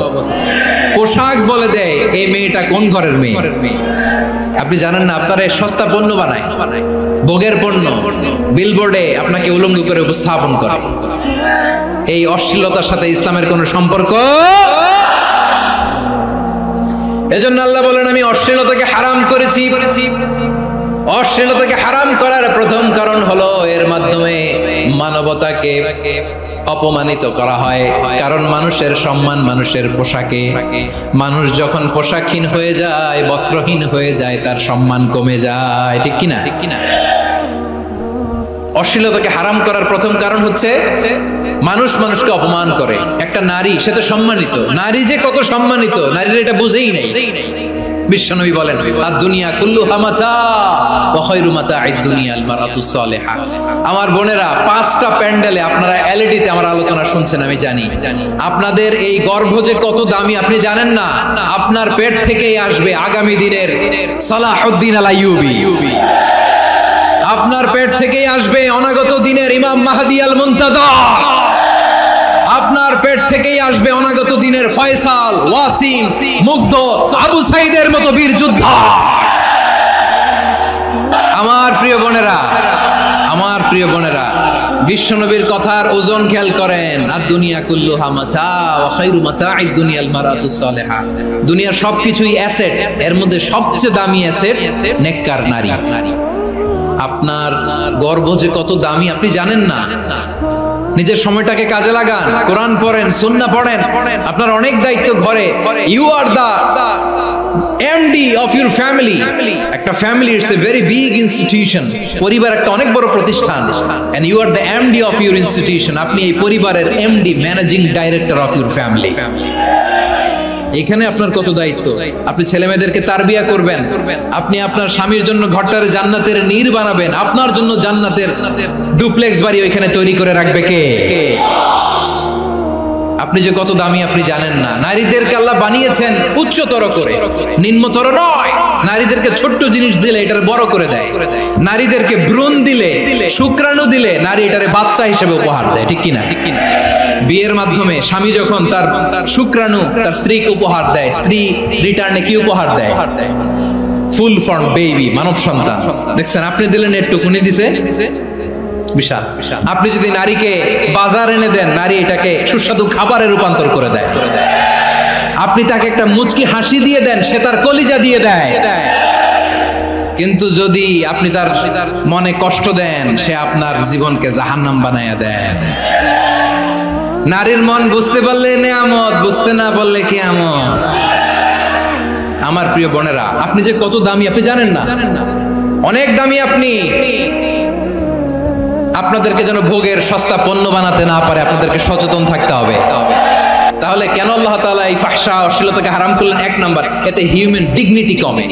পোশাক বলে দেয় এই মেয়েটা কোন ঘরের মেয়ে। আপনি জানেন না আপনারা সস্তা পণ্য বানায়, ভোগের পণ্য, বিলবোর্ডে আপনাকে উলঙ্গ করে উপস্থাপন করে। এই অশ্লীলতার সাথে ইসলামের কোনো সম্পর্ক এজন্য আল্লাহ বলেন আমি অশ্লীলতাকে হারাম করেছি। অশ্লীলতাকে হারাম করার প্রথম কারণ হলো এর মাধ্যমে মানবতাকে অপমানিত করা হয়। কারণ মানুষের সম্মান মানুষের পোশাকে। মানুষ যখন পোশাকহীন হয়ে যায়, বস্ত্রহীন হয়ে যায়, তার সম্মান কমে যায়, ঠিক কিনা? অশ্লীলতাকে হারাম করার প্রথম কারণ হচ্ছে মানুষ মানুষকে অপমান করে। একটা নারী, সে তো সম্মানিত, নারী যে কত সম্মানিত নারীর এটা বুঝেই নাই। বিশ্বনবী বলেন আদ-দুনিয়া কুল্লুহা মাতা ওয়া খায়রু মাতা'আদ দুনিয়া আল মারাতুস সালিহা। আমার বোনেরা, 5টা প্যান্ডেলে আপনারা এলইডিতে আমার আলোচনা শুনছেন, আমি জানি। আপনাদের এই গর্ভ যে কত দামি আপনি জানেন না। আপনার পেট থেকেই আসবে আগামী দিনের সালাহুদ্দিন আল আইয়ুবী। আপনার পেট থেকেই আসবে অনাগত দিনের ইমাম মাহদী আল মুনতাযর। আপনার পেট থেকেই আসবে অনাগত দিনের ফয়সাল, ওয়াসিম, মুগ্ধ, আবু সাইদের মতো বীর যোদ্ধা। আমার প্রিয় বোনেরা, আমার প্রিয় বোনেরা, বিশ্বনবীর কথার ওজন খেয়াল করেন। আর দুনিয়া কুল্লুহা মাতা ওয়া খায়রু মাতা'আদ দুনিয়া আল মারাতুস সালিহা। দুনিয়ার সবকিছুই অ্যাসেট, এর মধ্যে সবচেয়ে দামি অ্যাসেট নেককার নারী। আপনার গর্ভ যে কত দামি আপনি জানেন না। নিজের সময়টাকে কাজে লাগান, কোরআন পড়েন, সুন্নাহ পড়েন। আপনার অনেক দায়িত্ব ঘরে। You are the MD of your family. একটা family it's a very big institution. পরিবার একটা অনেক বড় প্রতিষ্ঠান। And you are the MD of your institution. আপনি এই পরিবারের MD, managing director of your family. এখানে আপনার কত দায়িত্ব। আপনি ছেলে মেয়েদেরকে তারবিয়া করবেন, আপনি আপনার স্বামীর জন্য ঘরটার জান্নাতের নীর বানাবেন, আপনার জন্য জান্নাতের ডুপ্লেক্স বাড়ি ওইখানে তৈরি করে রাখবে কে? আপনি যে কত দামি আপনি জানেন না। নারীদেরকে আল্লাহ বানিয়েছেন উচ্চতর করে, নিম্নতর নয়। নারীদেরকে ছোট্ট জিনিস দিলে এটার বড় করে দেয়। নারীদেরকে ভ্রূণ দিলে, শুক্রাণু দিলে নারী এটারে বাচ্চা হিসেবে উপহার দেয়, ঠিক কিনা? বিয়ের মাধ্যমে স্বামী যখন তার শুক্রাণু তার স্ত্রীকে উপহার দেয়, স্ত্রী রিটার্নে কি উপহার দেয়? ফুল ফর্ম বেবি, মানব সন্তান। দেখছেন, আপনি দিলেন একটুকুনি, দিছে বিশাল। আপনি যদি নারীকে বাজার এনে দেন, নারী এটাকে সুস্বাদু খাবারে রূপান্তর করে দেয়। আপনি তাকে একটা মুচকি হাসি দিয়ে দেন, সে তার কলিজা দিয়ে দেয়। কিন্তু যদি আপনি তার মনে কষ্ট দেন, সে আপনার জীবনকে জাহান্নাম বানায়া দেয়। নারীর মন বুঝতে পারলে নেয়ামত, বুঝতে না পারলে কিয়ামত। আমার প্রিয় বোনেরা, আপনি যে কত দামি আপনি জানেন না। অনেক দামি আপনি। আপনাদেরকে যেন ভোগের সস্তা পণ্য বানাতে না পারে, আপনাদেরকে সচেতন থাকতে হবে। তাহলে কেন আল্লাহ তাআলা এই ফাহশা অশ্লীলতাকে হারাম করলেন? 1 নাম্বার, এতে হিউম্যান ডিগনিটি কমে।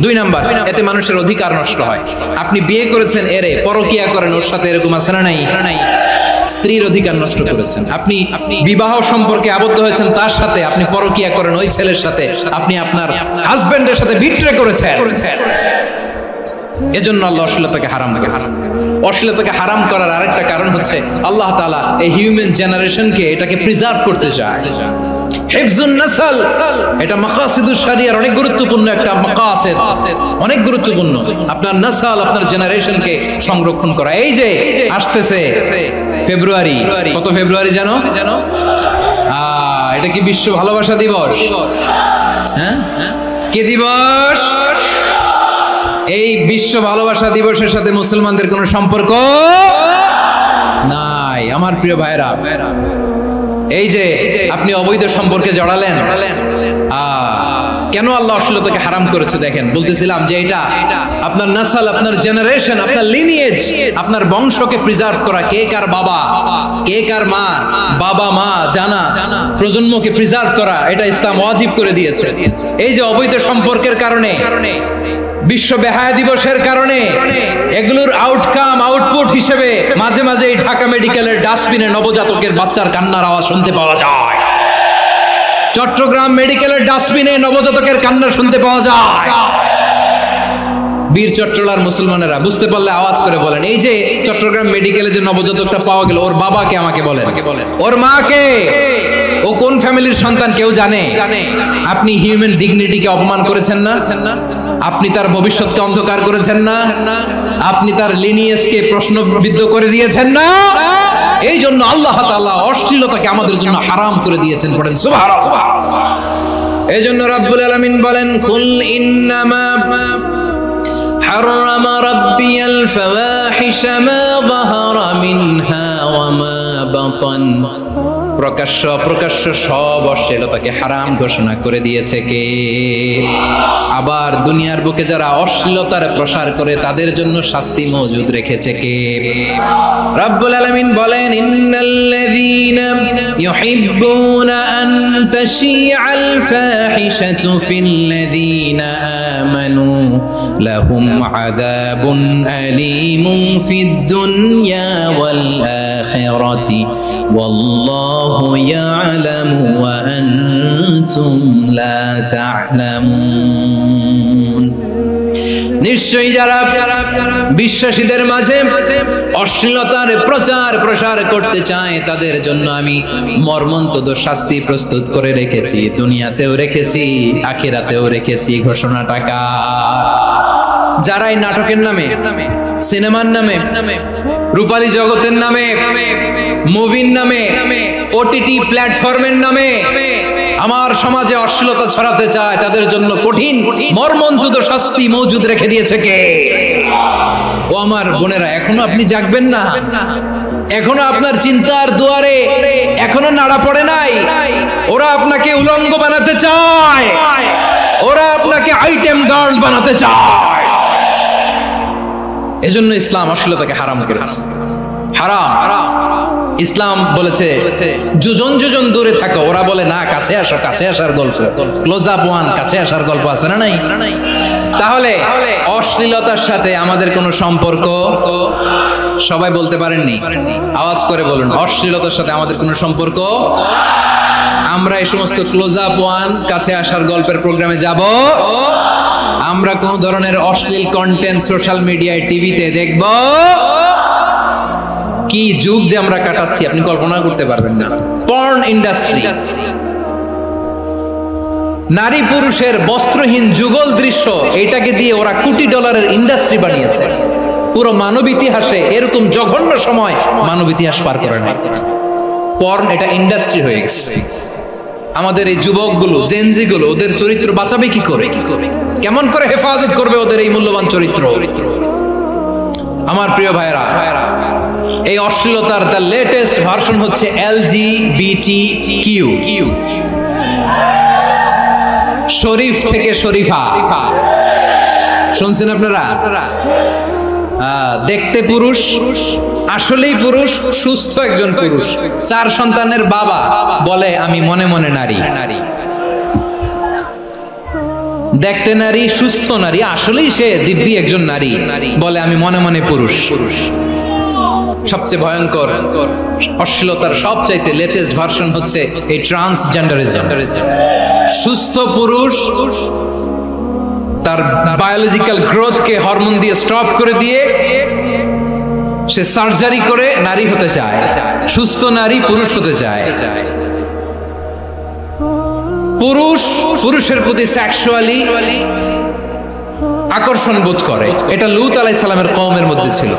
2 নাম্বার, এতে মানুষের অধিকার নষ্ট হয়। আপনি বিয়ে করেছেন, এরে পরকিয়া করেন, ওর সাথে এরকম আছে না নাই? স্ত্রীর অধিকার নষ্ট করেছেন। আপনি বিবাহ সম্পর্কে আবদ্ধ হয়েছেন তার সাথে, আপনি পরকিয়া করেন ওই ছেলের সাথে, আপনি আপনার হাজবেন্ডের সাথে বিট্রে করেছেন। এজন্য আল্লাহ অশ্লীলতাকে হারাম করেছেন। অশ্লীলতাকে হারাম করার আরেকটা কারণ হচ্ছে আল্লাহ তাআলা এই হিউম্যান জেনারেশনকে এটাকে প্রিজার্ভ করতে চায়। হিফজুন নাসল, এটা মাকাসিদুশ শরিয়ার অনেক গুরুত্বপূর্ণ একটা মাকাসিদ, অনেক গুরুত্বপূর্ণ। আপনার নাসল, আপনার জেনারেশনকে সংরক্ষণ করা। এই যে আসতেছে ফেব্রুয়ারি, কত ফেব্রুয়ারি জানো? এটা কি বিশ্ব ভালোবাসা দিবস? হ্যাঁ, কি দিবস? এই বিশ্ব ভালোবাসা দিবসের সাথে মুসলমানদের কোনো সম্পর্ক নাই। আমার প্রিয় ভাইরা, এই যে আপনি অবৈধ সম্পর্কে জড়ালেন, কেন আল্লাহ অশ্লীলতাকে হারাম করেছে দেখেন। বলতেছিলাম যে এটা আপনার নাসল, আপনার জেনারেশন, আপনার লিনিয়েজ, আপনার বংশকে প্রিজার্ভ করা। কে কার বাবা, কে কার মা, বাবা মা জানা, প্রজন্মকে প্রিজার্ভ করা, এটা ইসলাম ওয়াজিব করে দিয়েছে। এই যে অবৈধ সম্পর্কের কারণে, বিশ্ব বেহায়া দিবসের কারণে, এগুলোর আউটকাম, আউটপুট হিসেবে মাঝে মাঝে এই ঢাকা মেডিকেলের ডাস্টবিনে নবজাতকের বাচ্চার কান্নার আওয়াজ শুনতে পাওয়া যায়। চট্টগ্রাম মেডিকেলের ডাস্টবিনে নবজাতকের কান্না শুনতে পাওয়া যায়। বীর চট্টলার মুসলমানেরা বুঝতে পারলে আওয়াজ করে বলেন, এই যে চট্টগ্রাম মেডিকেলে যে নবজাতকটা পাওয়া গেল, ওর বাবাকে আমাকে বলেন, ওর মাকে, ও কোন ফ্যামিলির সন্তান কেউ জানে? আপনি হিউম্যান ডিগনিটিকে অপমান করেছেন না? আপনি তার ভবিষ্যৎকে অন্ধকার করেছেন না? আপনি তার লিনিয়েজকে প্রশ্নবিদ্ধ করে দিয়েছেন না? এই জন্য আল্লাহ তাআলা অশ্লীলতাকে আমাদের জন্য হারাম করে দিয়েছেন। পড়েন সুবহানাল্লাহ। এজন্য রব্বুল আলামিন বলেন, কুল ইন্নামা حرم ربي الفواحش ما ظهر منها وما بطن। প্রকাশ্য অপ্রকাশ্য সব অশ্লীলতাকে হারাম ঘোষণা করে দিয়েছে কে? আবার দুনিয়ার বুকে যারা অশ্লীলতার প্রসার করে তাদের জন্য শাস্তি মজুদ রেখেছে কে? রব্বুল আলামিন বলেন, ইন্নাল্লাযীনা ইউহিব্বুনা আন তাশিআল ফাহিশাতু ফিল্লাযীনা আমানু লাহুম আযাবুন আলীমুন ফিদ দুনিয়া ওয়াল আখিরাতি ওয়াল্লাহু ইয়ালামু ওয়া আনতুম লা তা'লামুন। নিশ্চয়ই যারা বিশ্বাসীদের মাঝে অশ্লীলতার প্রচার প্রসার করতে চায় তাদের জন্য আমি মর্মন্তুদ শাস্তি প্রস্তুত করে রেখেছি, দুনিয়াতেও রেখেছি, আখিরাতেও রেখেছি। ঘোষণাটা কার? যারাই নাটকের নামে, সিনেমার নামে, রূপালী জগতের নামে, মুভির নামে, ওটিটি প্ল্যাটফর্মের নামে আমার সমাজে অশ্লীলতা ছড়াতে চায় তাদের জন্য কঠিন মর্মন্তুদ শাস্তি মজুদ রেখে দিয়েছে কে? ও আমার বোনেরা, এখনো আপনি জাগবেন না? এখনো আপনার চিন্তার দুয়ারে এখনো নাড়া পড়ে নাই? ওরা আপনাকে উলঙ্গ বানাতে চায়, ওরা আপনাকে আইটেম গার্ল বানাতে চায়। এজন্য ইসলাম অশ্লীলতাকে হারাম করেছে। হারাম। ইসলাম বলেছে যোজন যোজন দূরে থাকো, ওরা বলে না কাছে আসো, কাছে আসার গল্প, ক্লোজ আপ ওয়ান, কাছে আসার গল্প আছে না নাই? তাহলে অশ্লীলতার সাথে আমাদের কোনো সম্পর্ক? সবাই বলতে পারেননি, আওয়াজ করে বলুন, অশ্লীলতার সাথে আমাদের কোনো সম্পর্ক? আমরা এই সমস্ত ক্লোজ আপ ওয়ান, কাছে আসার গল্পের প্রোগ্রামে যাব? আমরা কোন ধরনের অশ্লীল কন্টেন্ট সোশ্যাল মিডিয়ায়, টিভিতে দেখব? কি যুগ যে আমরা কাটাচ্ছি আপনি কল্পনা করতে পারবেন না। পর্ন ইন্ডাস্ট্রি, নারী পুরুষের বস্ত্রহীন যুগল দৃশ্য, এটাকে দিয়ে ওরা কোটি ডলারের ইন্ডাস্ট্রি বানিয়েছে। পুরো মানব ইতিহাসে এরকম জঘন্য সময় মানব ইতিহাস পার করে না। পর্ন এটা ইন্ডাস্ট্রি হয়ে গেছে। আমাদের এই যুবকগুলো, জেনজিগুলো, ওদের চরিত্র বাঁচাবে কি করে? কেমন করে হেফাজত করবে ওদের এই মূল্যবান চরিত্র? আমার প্রিয় ভাইরা, এই অশ্লীলতার দ্য লেটেস্ট ভার্সন হচ্ছে LGBTQ। শরীফ থেকে শরীফা, শুনছেন আপনারা? দেখতে পুরুষ, আসলেই পুরুষ, সুস্থ একজন পুরুষ, 4 সন্তানের বাবা, বলে আমি মনে মনে নারী। দেখতে নারী, সুস্থ নারী, আসলেই সে দিব্যি একজন নারী, বলে আমি মনে মনে পুরুষ। সবচেয়ে ভয়ঙ্কর অশ্লীলতার সবচাইতে লেটেস্ট ভার্সন হচ্ছে এই ট্রান্সজেন্ডারিজম। সুস্থ পুরুষ তার বায়োলজিক্যাল গ্রোথকে হরমোন দিয়ে স্টপ করে দিয়ে সে সার্জারি করে নারী হতে চায়, সুস্থ নারী পুরুষ হতে চায়। পুরুষ পুরুষের প্রতি সেক্সুয়ালি আকর্ষণ বোধ করে, এটা লূত আলাইহিস সালামের কওমের মধ্যে ছিল।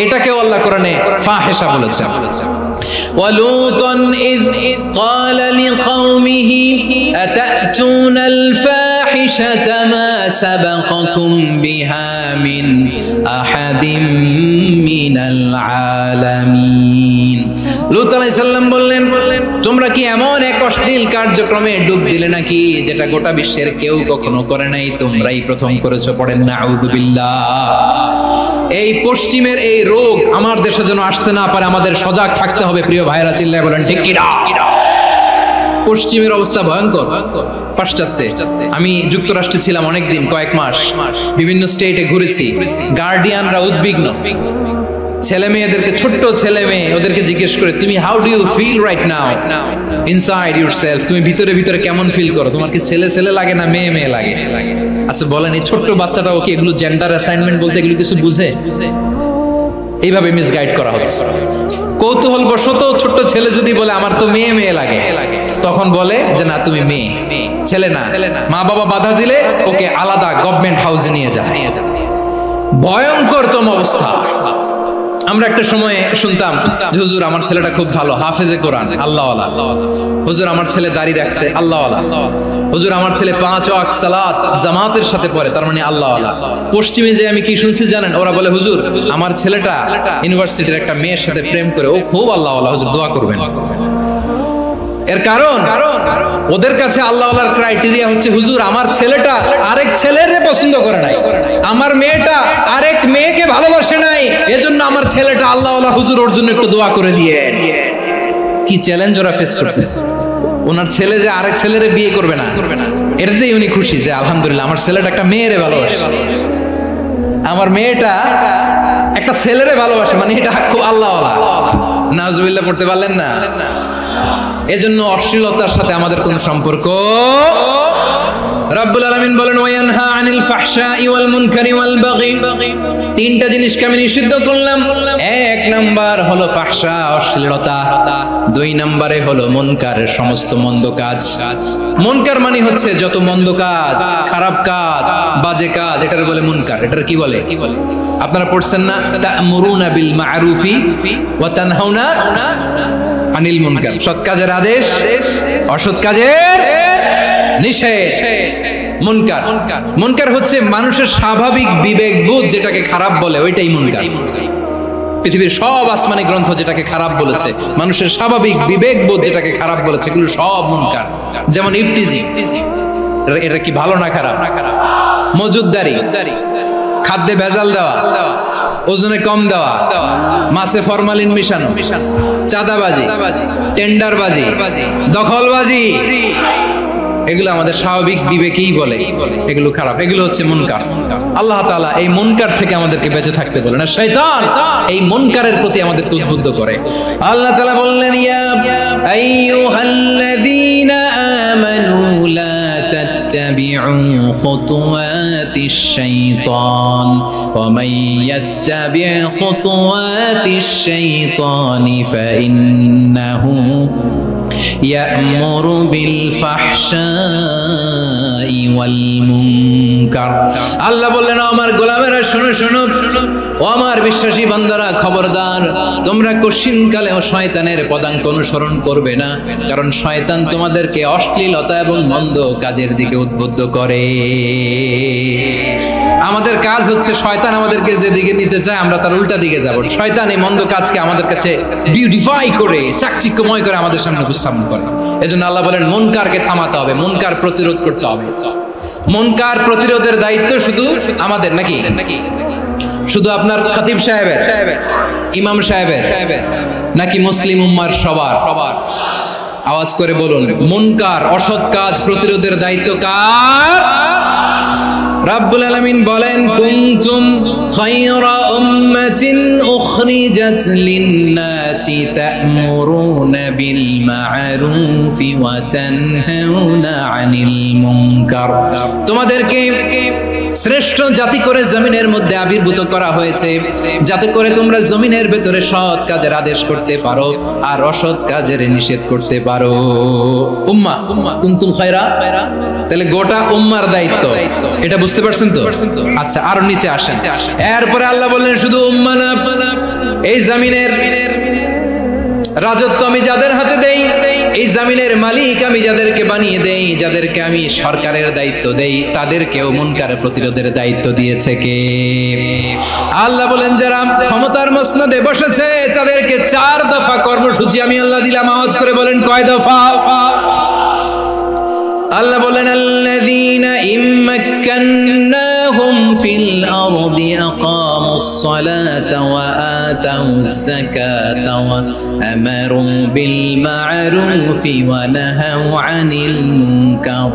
এটাকেও আল্লাহ কোরআনে ফাহিশা বলেছেন। ওয়ালুতান ইয ক্বালা লিকাওমিহি আতাতুনাল ফাহিশাতা মা সাবাকাকুম বিহা মিন আহাদিম মিনাল আলামিন। লূত আলাইহিস সালাম বললেন, তোমরা কি এমন এক অশ্লীল কার্যক্রমে ডুব দিলে নাকি যেটা গোটা বিশ্বের কেউ কখনো করে নাই, তোমরাই প্রথম করেছো? পড়েন নাউযুবিল্লাহ। এই পশ্চিমের এই রোগ আমার দেশে যেন আসতে না পারে, আমাদের সজাগ থাকতে হবে। প্রিয় ভাইরা চিল্লায় বলেন ঠিক কিনা? পশ্চিমের অবস্থা ভয়ঙ্কর। পাশ্চাত্যে, আমি যুক্তরাষ্ট্রে ছিলাম অনেকদিন, কয়েক মাস, বিভিন্ন স্টেটে ঘুরেছি। গার্ডিয়ানরা উদ্বিগ্ন, ছেলে মেয়েদেরকে, ছোট্ট ছেলে মেয়ে, ওদেরকে জিজ্ঞেস করে তুমি how do you feel right now inside yourself, তুমি ভিতরে ভিতরে কেমন ফিল করো? তোমার কি ছেলে ছেলে লাগে না মেয়ে মেয়ে লাগে? আচ্ছা বলেন, এই ছোট্ট বাচ্চাটা ওকে এগুলো জেন্ডার অ্যাসাইনমেন্ট বলতে এগুলো কিছু বুঝে? এইভাবে মিসগাইড করা হচ্ছে। কৌতূহল বশত ছোট্ট ছেলে যদি বলে আমার তো মেয়ে মেয়ে লাগে, তখন বলে যে না তুমি মেয়ে, ছেলে না। মা বাবা বাধা দিলে ওকে আলাদা গভর্নমেন্ট হাউসে নিয়ে যায়। ভয়ঙ্করতম অবস্থা। আমরা একটা সময় শুনতাম যে হুজুর আমার ছেলেটা খুব ভালো, হাফেজে কোরআন, আল্লাহওয়ালা। হুজুর আমার ছেলে দাড়ি রাখছে, আল্লাহওয়ালা। হুজুর আমার ছেলে 5 ওয়াক্ত সালাত জামাতের সাথে পড়ে, তার মানে আল্লাহওয়ালা। পশ্চিমে যে আমি কি শুনছি জানেন? ওরা বলে হুজুর আমার ছেলেটা ইউনিভার্সিটির একটা মেয়ের সাথে প্রেম করে, ও খুব আল্লাহওয়ালা, হুজুর দোয়া করবেন। এর কারণ ওদের কাছে আল্লাহওয়ালার ক্রাইটেরিয়া হচ্ছে হুজুর আমার ছেলেটা আরেক ছেলের পছন্দ করে নাই, আমার মেয়েটা আরেক মেয়েকে ভালোবাসে নাই, এজন্য আমার ছেলেটা আল্লাহওয়ালা, হুজুর ওর জন্য একটু দোয়া করে দিয়ে। কি চ্যালেঞ্জ ওরা ফেস করতেছে। ওনার ছেলে যে আরেক ছেলেরে বিয়ে করবে না, এটাতেই উনি খুশি যে আলহামদুলিল্লাহ আমার ছেলেটা একটা মেয়েরে ভালোবাসে, আমার মেয়েটা একটা ছেলেরে ভালোবাসে, মানে এটা খুব আল্লাহওয়ালা। নাউজুবিল্লাহ পড়তে পারলেন না? এজন্য অশ্লীলতার সাথে আমাদের কোন সম্পর্ক। রব্বুল আলামিন বলেন ওয়ায়ানহা আনিল ফাহশাই ওয়াল মুনকারি ওয়াল বাগি, তিনটা জিনিসকে আমি নিষিদ্ধ করলাম। এক নাম্বার হলো ফাহশা, অশ্লীলতা। 2 নম্বরে হলো মুনকার, সমস্ত মন্দ কাজ। মুনকার মানে হচ্ছে যত মন্দ কাজ, খারাপ কাজ, বাজে কাজ, এটার বলে মুনকার। এটার কি বলে? আপনারা পড়ছেন না তা'মুরুনা বিল মা'রুফি ওয়া তানহাউনা আনিল মুনকার, সৎ কাজের আদেশ, অসৎ কাজের নিষেধ। মুনকার, মুনকার হচ্ছে মানুষের স্বাভাবিক বিবেক বোধ যেটাকে খারাপ বলে, ওইটাই মুনকার। পৃথিবীর সব আসমানি গ্রন্থ যেটাকে খারাপ বলেছে, মানুষের স্বাভাবিক বিবেক বোধ যেটাকে খারাপ বলেছে, এগুলো সব মুনকার। যেমন ইফতিজিং, এটা কি ভালো না খারাপ? মজুদদারি, খাদ্যে ভেজাল দেওয়া, ওজনে কম দেওয়া, মাছে ফরমালিন মিশানো, চাঁদাবাজি, টেন্ডারবাজি, দখলবাজি, এগুলো আমাদের স্বাভাবিক বিবেকেই বলে এগুলো খারাপ, এগুলো হচ্ছে মুনকার। আল্লাহ তাআলা এই মুনকার থেকে আমাদেরকে বেঁচে থাকতে বলেন, আর শয়তান এই মুনকারের প্রতি আমাদেরকে উদ্বুদ্ধ করে। আল্লাহ তাআলা বললেন ইয়া আইয়ুহাল্লাযীনা আমানু লা তাত্তাবিউ খুতুওয়াতিশ শাইতান ওয়া মান ইয়াত্তাবি' খুতুওয়াতিশ শাইতানি ফাইন্নাহু ইয়া'মুরু বিল ফাহশাই ওয়াল মুনকার। আল্লাহ বললেন আমার গোলামেরা শোনো শোনো, ও আমার বিশ্বাসী বান্দারা খবরদার, তোমরা কশিনকালেও শয়তানের পদাঙ্ক অনুসরণ করবে না, কারণ শয়তান তোমাদেরকে অশ্লীলতা এবং মন্দ কাজের দিকে উদ্বুদ্ধ করে। আমাদের কাজ হচ্ছে শয়তান আমাদেরকে যেদিকে নিতে চায় আমরা তার উল্টা দিকে যাব। শয়তান এই মন্দ কাজকে আমাদের কাছে বিউটিফাই করে, চাকচিক্যময় করে আমাদের সামনে উপস্থাপন করে। এজন্য আল্লাহ বলেন মুনকারকে থামাতে হবে, মুনকার প্রতিরোধ করতে হবে। মুনকার প্রতিরোধের দায়িত্ব শুধু আমাদের নাকি? শুধু আপনার খতিব সাহেবের, ইমাম সাহেবের, নাকি মুসলিম উম্মার সবার? আওয়াজ করে বলুন, মুনকার অসৎ কাজ প্রতিরোধের দায়িত্ব কার? রাব্বুল আলামিন বলেন কুনতুম খায়রা উম্মাতিন উখরিজাত লিন-নাসি তা'মুরুনা বিল মা'রুফি ওয়া তানহাউনা আনিল মুনকার। তোমাদেরকে শ্রেষ্ঠ জাতি করে জমিনের মধ্যে আবির্ভূত করা হয়েছে, যাতে করে তোমরা জমিনের ভেতরে সৎ কাজের আদেশ করতে পারো আর অসৎ কাজের নিষেধ করতে পারো। উম্মাহ, কুনতুম খায়রা, তাহলে গোটা উম্মার দায়িত্ব, এটা বুঝতে পারছেন তো? আচ্ছা, আরো নিচে আসেন। এরপরে আল্লাহ বললেন শুধু উম্মাহ না, এই জমিনের রাজত্ব আমি যাদের হাতে দেই, এই জমিনের মালিক আমি যাদেরকে বানিয়ে দেই, যাদেরকে আমি সরকারের দায়িত্ব দেই, তাদেরকেও মুনকারের প্রতিরোধের দায়িত্ব দিয়েছে কে? আল্লাহ বলেন যারা ক্ষমতার মসনদে বসেছে তাদেরকে 4 দফা কর্মসূচি আমি আল্লাহ দিলাম। আওয়াজ করে বলেন কয় দফা? আল্লাহ বলেন আল্লাযীনা ইম্মাক্কান্নাহুম ফিল আরদি আকামুস সালাতা ওয়া আতাউজ যাকাতা ওয়া আমারু বিল মা'রুফি ওয়া নাহাউ আনিল মুনকার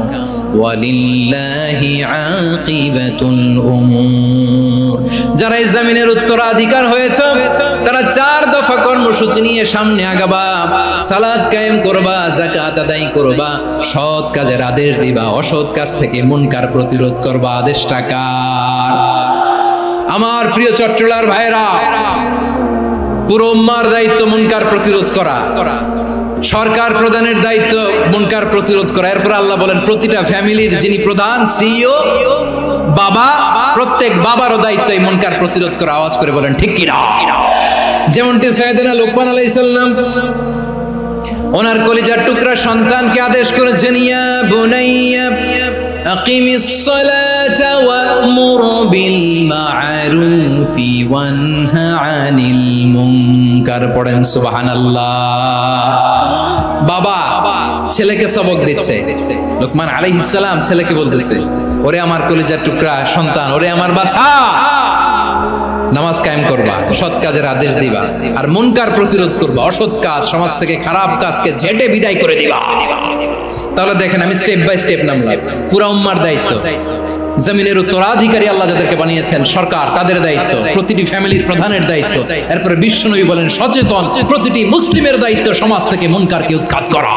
ওয়া লিল্লাহি আকিবাতুল উমুর। যারা এই জমিনের উত্তরাধিকার হয়েছে তারা 4 দফা কর্মসূচি নিয়ে সামনে আগাবা। সালাত কায়েম করবা, যাকাত আদায় করবা, সৎ কাজের আদেশ দিবা, অসৎ কাজ থেকে মুনকার প্রতিরোধ করবা। আদেশটা কার? আমার প্রিয় চট্টলার ভাইরা, পুরো উম্মার দায়িত্ব মুনকার প্রতিরোধ করা, সরকার প্রধানের দায়িত্ব মুনকার প্রতিরোধ করা। এরপর আল্লাহ বলেন প্রতিটা ফ্যামিলির যিনি প্রধান সিইও বাবা, প্রত্যেক বাবারও দায়িত্ব এই মুনকার প্রতিরোধ করা। আওয়াজ করে বলেন ঠিক কি না? যেমনটি সাইয়েদনা লোকমান আলাইহিস সালাম ওনার কলিজার টুকরা সন্তানকে আদেশ করেছেন, ইয়া বুনাইয়া আকিমিস সালাতা ওয়া'মুর বিল মা'রুফি ওয়ানহা আনিল মুনকার। পড়েন সুবহানাল্লাহ। বাবা ছেলেকে সবক দিচ্ছে। লোকমান আলাইহিস সালাম ছেলেকে বলতেছে, ওরে আমার কলিজার টুকরা সন্তান, ওরে আমার বাছা, নামাজ কায়েম করবা, সৎ কাজের আদেশ দিবা, আর মুনকার প্রতিরোধ করবা, অসৎ কাজ, সমাজ থেকে খারাপ কাজকে ঝেঁটে বিদায় করে দিবা। তাহলে দেখেন আমি স্টেপ বাই স্টেপ নামলাম। পুরা উম্মার দায়িত্ব, জমিনের উত্তরাধিকারী আল্লাহ যাদেরকে বানিয়েছেন সরকার, তাদের দায়িত্ব, প্রতিটি ফ্যামিলির প্রধানের দায়িত্ব, এরপরে বিশ্বনবী বলেন সচেতন প্রতিটি মুসলিমের দায়িত্ব সমাজ থেকে মুনকারকে উৎখাত করা।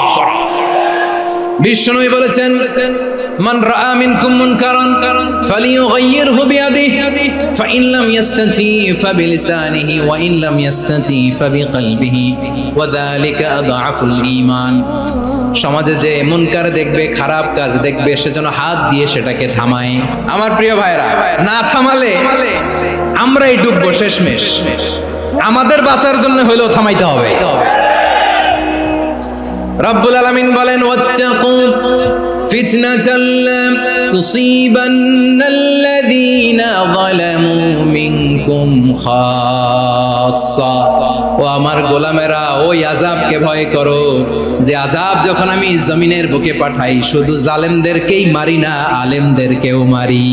বিশ্বনবী বলেছেন, মান রাআ মিনকুম মুনকারান ফালিয়ুগাইয়িরহু বিয়াদিহি ফাইন লাম ইয়াস্তাতি ফাবিলিসানিহি ওয়া ইন লাম ইয়াস্তাতি ফাবিকলবিহি ওয়া যালিকা আযআফুল ঈমান। সমাজে যে মুনকার দেখবে, খারাপ কাজ দেখবে, সেজন্য হাত দিয়ে সেটাকে থামায়। আমার প্রিয় ভাইরা, না থামালে আমরাই ডুববো শেষমেশ। আমাদের বাঁচার জন্য হলেও থামাইতে হবে। রব্বুল আলামিন বলেন, ওয়াত্তাকু ফিতনাতাল লা তুসিবান্নাল্লাযীনা যালামু মিনকুম খাসসা। ও আমার গোলামেরা, ওই আযাবকে ভয় করো যে আযাব যখন আমি জমিনের বুকে পাঠাই শুধু জালেমদেরকেই মারি না, আলেমদেরকেও মারি।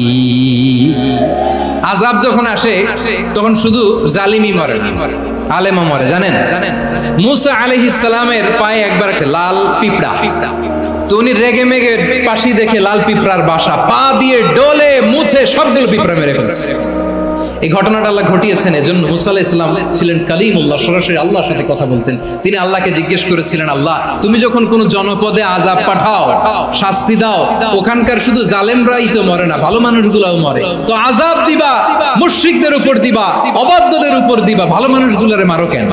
আযাব যখন আসে তখন শুধু জালিমই মরে না, আলেমও মরে। জানেন মুসা আলাইহিস সালামের পায়ে একবার লাল পিঁপড়া, তো উনি রেগে মেগে পাশি দেখে লাল পিঁপড়ার বাসা, পা দিয়ে ডলে মুছে সবগুলো পিঁপড়া মেরে ফেলছে। এই ঘটনাটা আল্লাহ ঘটিয়েছেন এজন্য মুসা আলাইহিস সালাম ছিলেন কালিমুল্লাহ, সরাসরি আল্লাহর সাথে কথা বলতেন। তিনি আল্লাহকে জিজ্ঞেস করেছিলেন, আল্লাহ তুমি যখন কোন জনপদে আযাব পাঠাও, শাস্তি দাও, ওখানকার শুধু জালেমরাই তো মরে না, ভালো মানুষগুলোও মরে, তো আযাব দিবা মুশরিকদের উপর দিবা, অবাধ্যদের উপর দিবা, ভালো মানুষগুলোরে মারো কেন?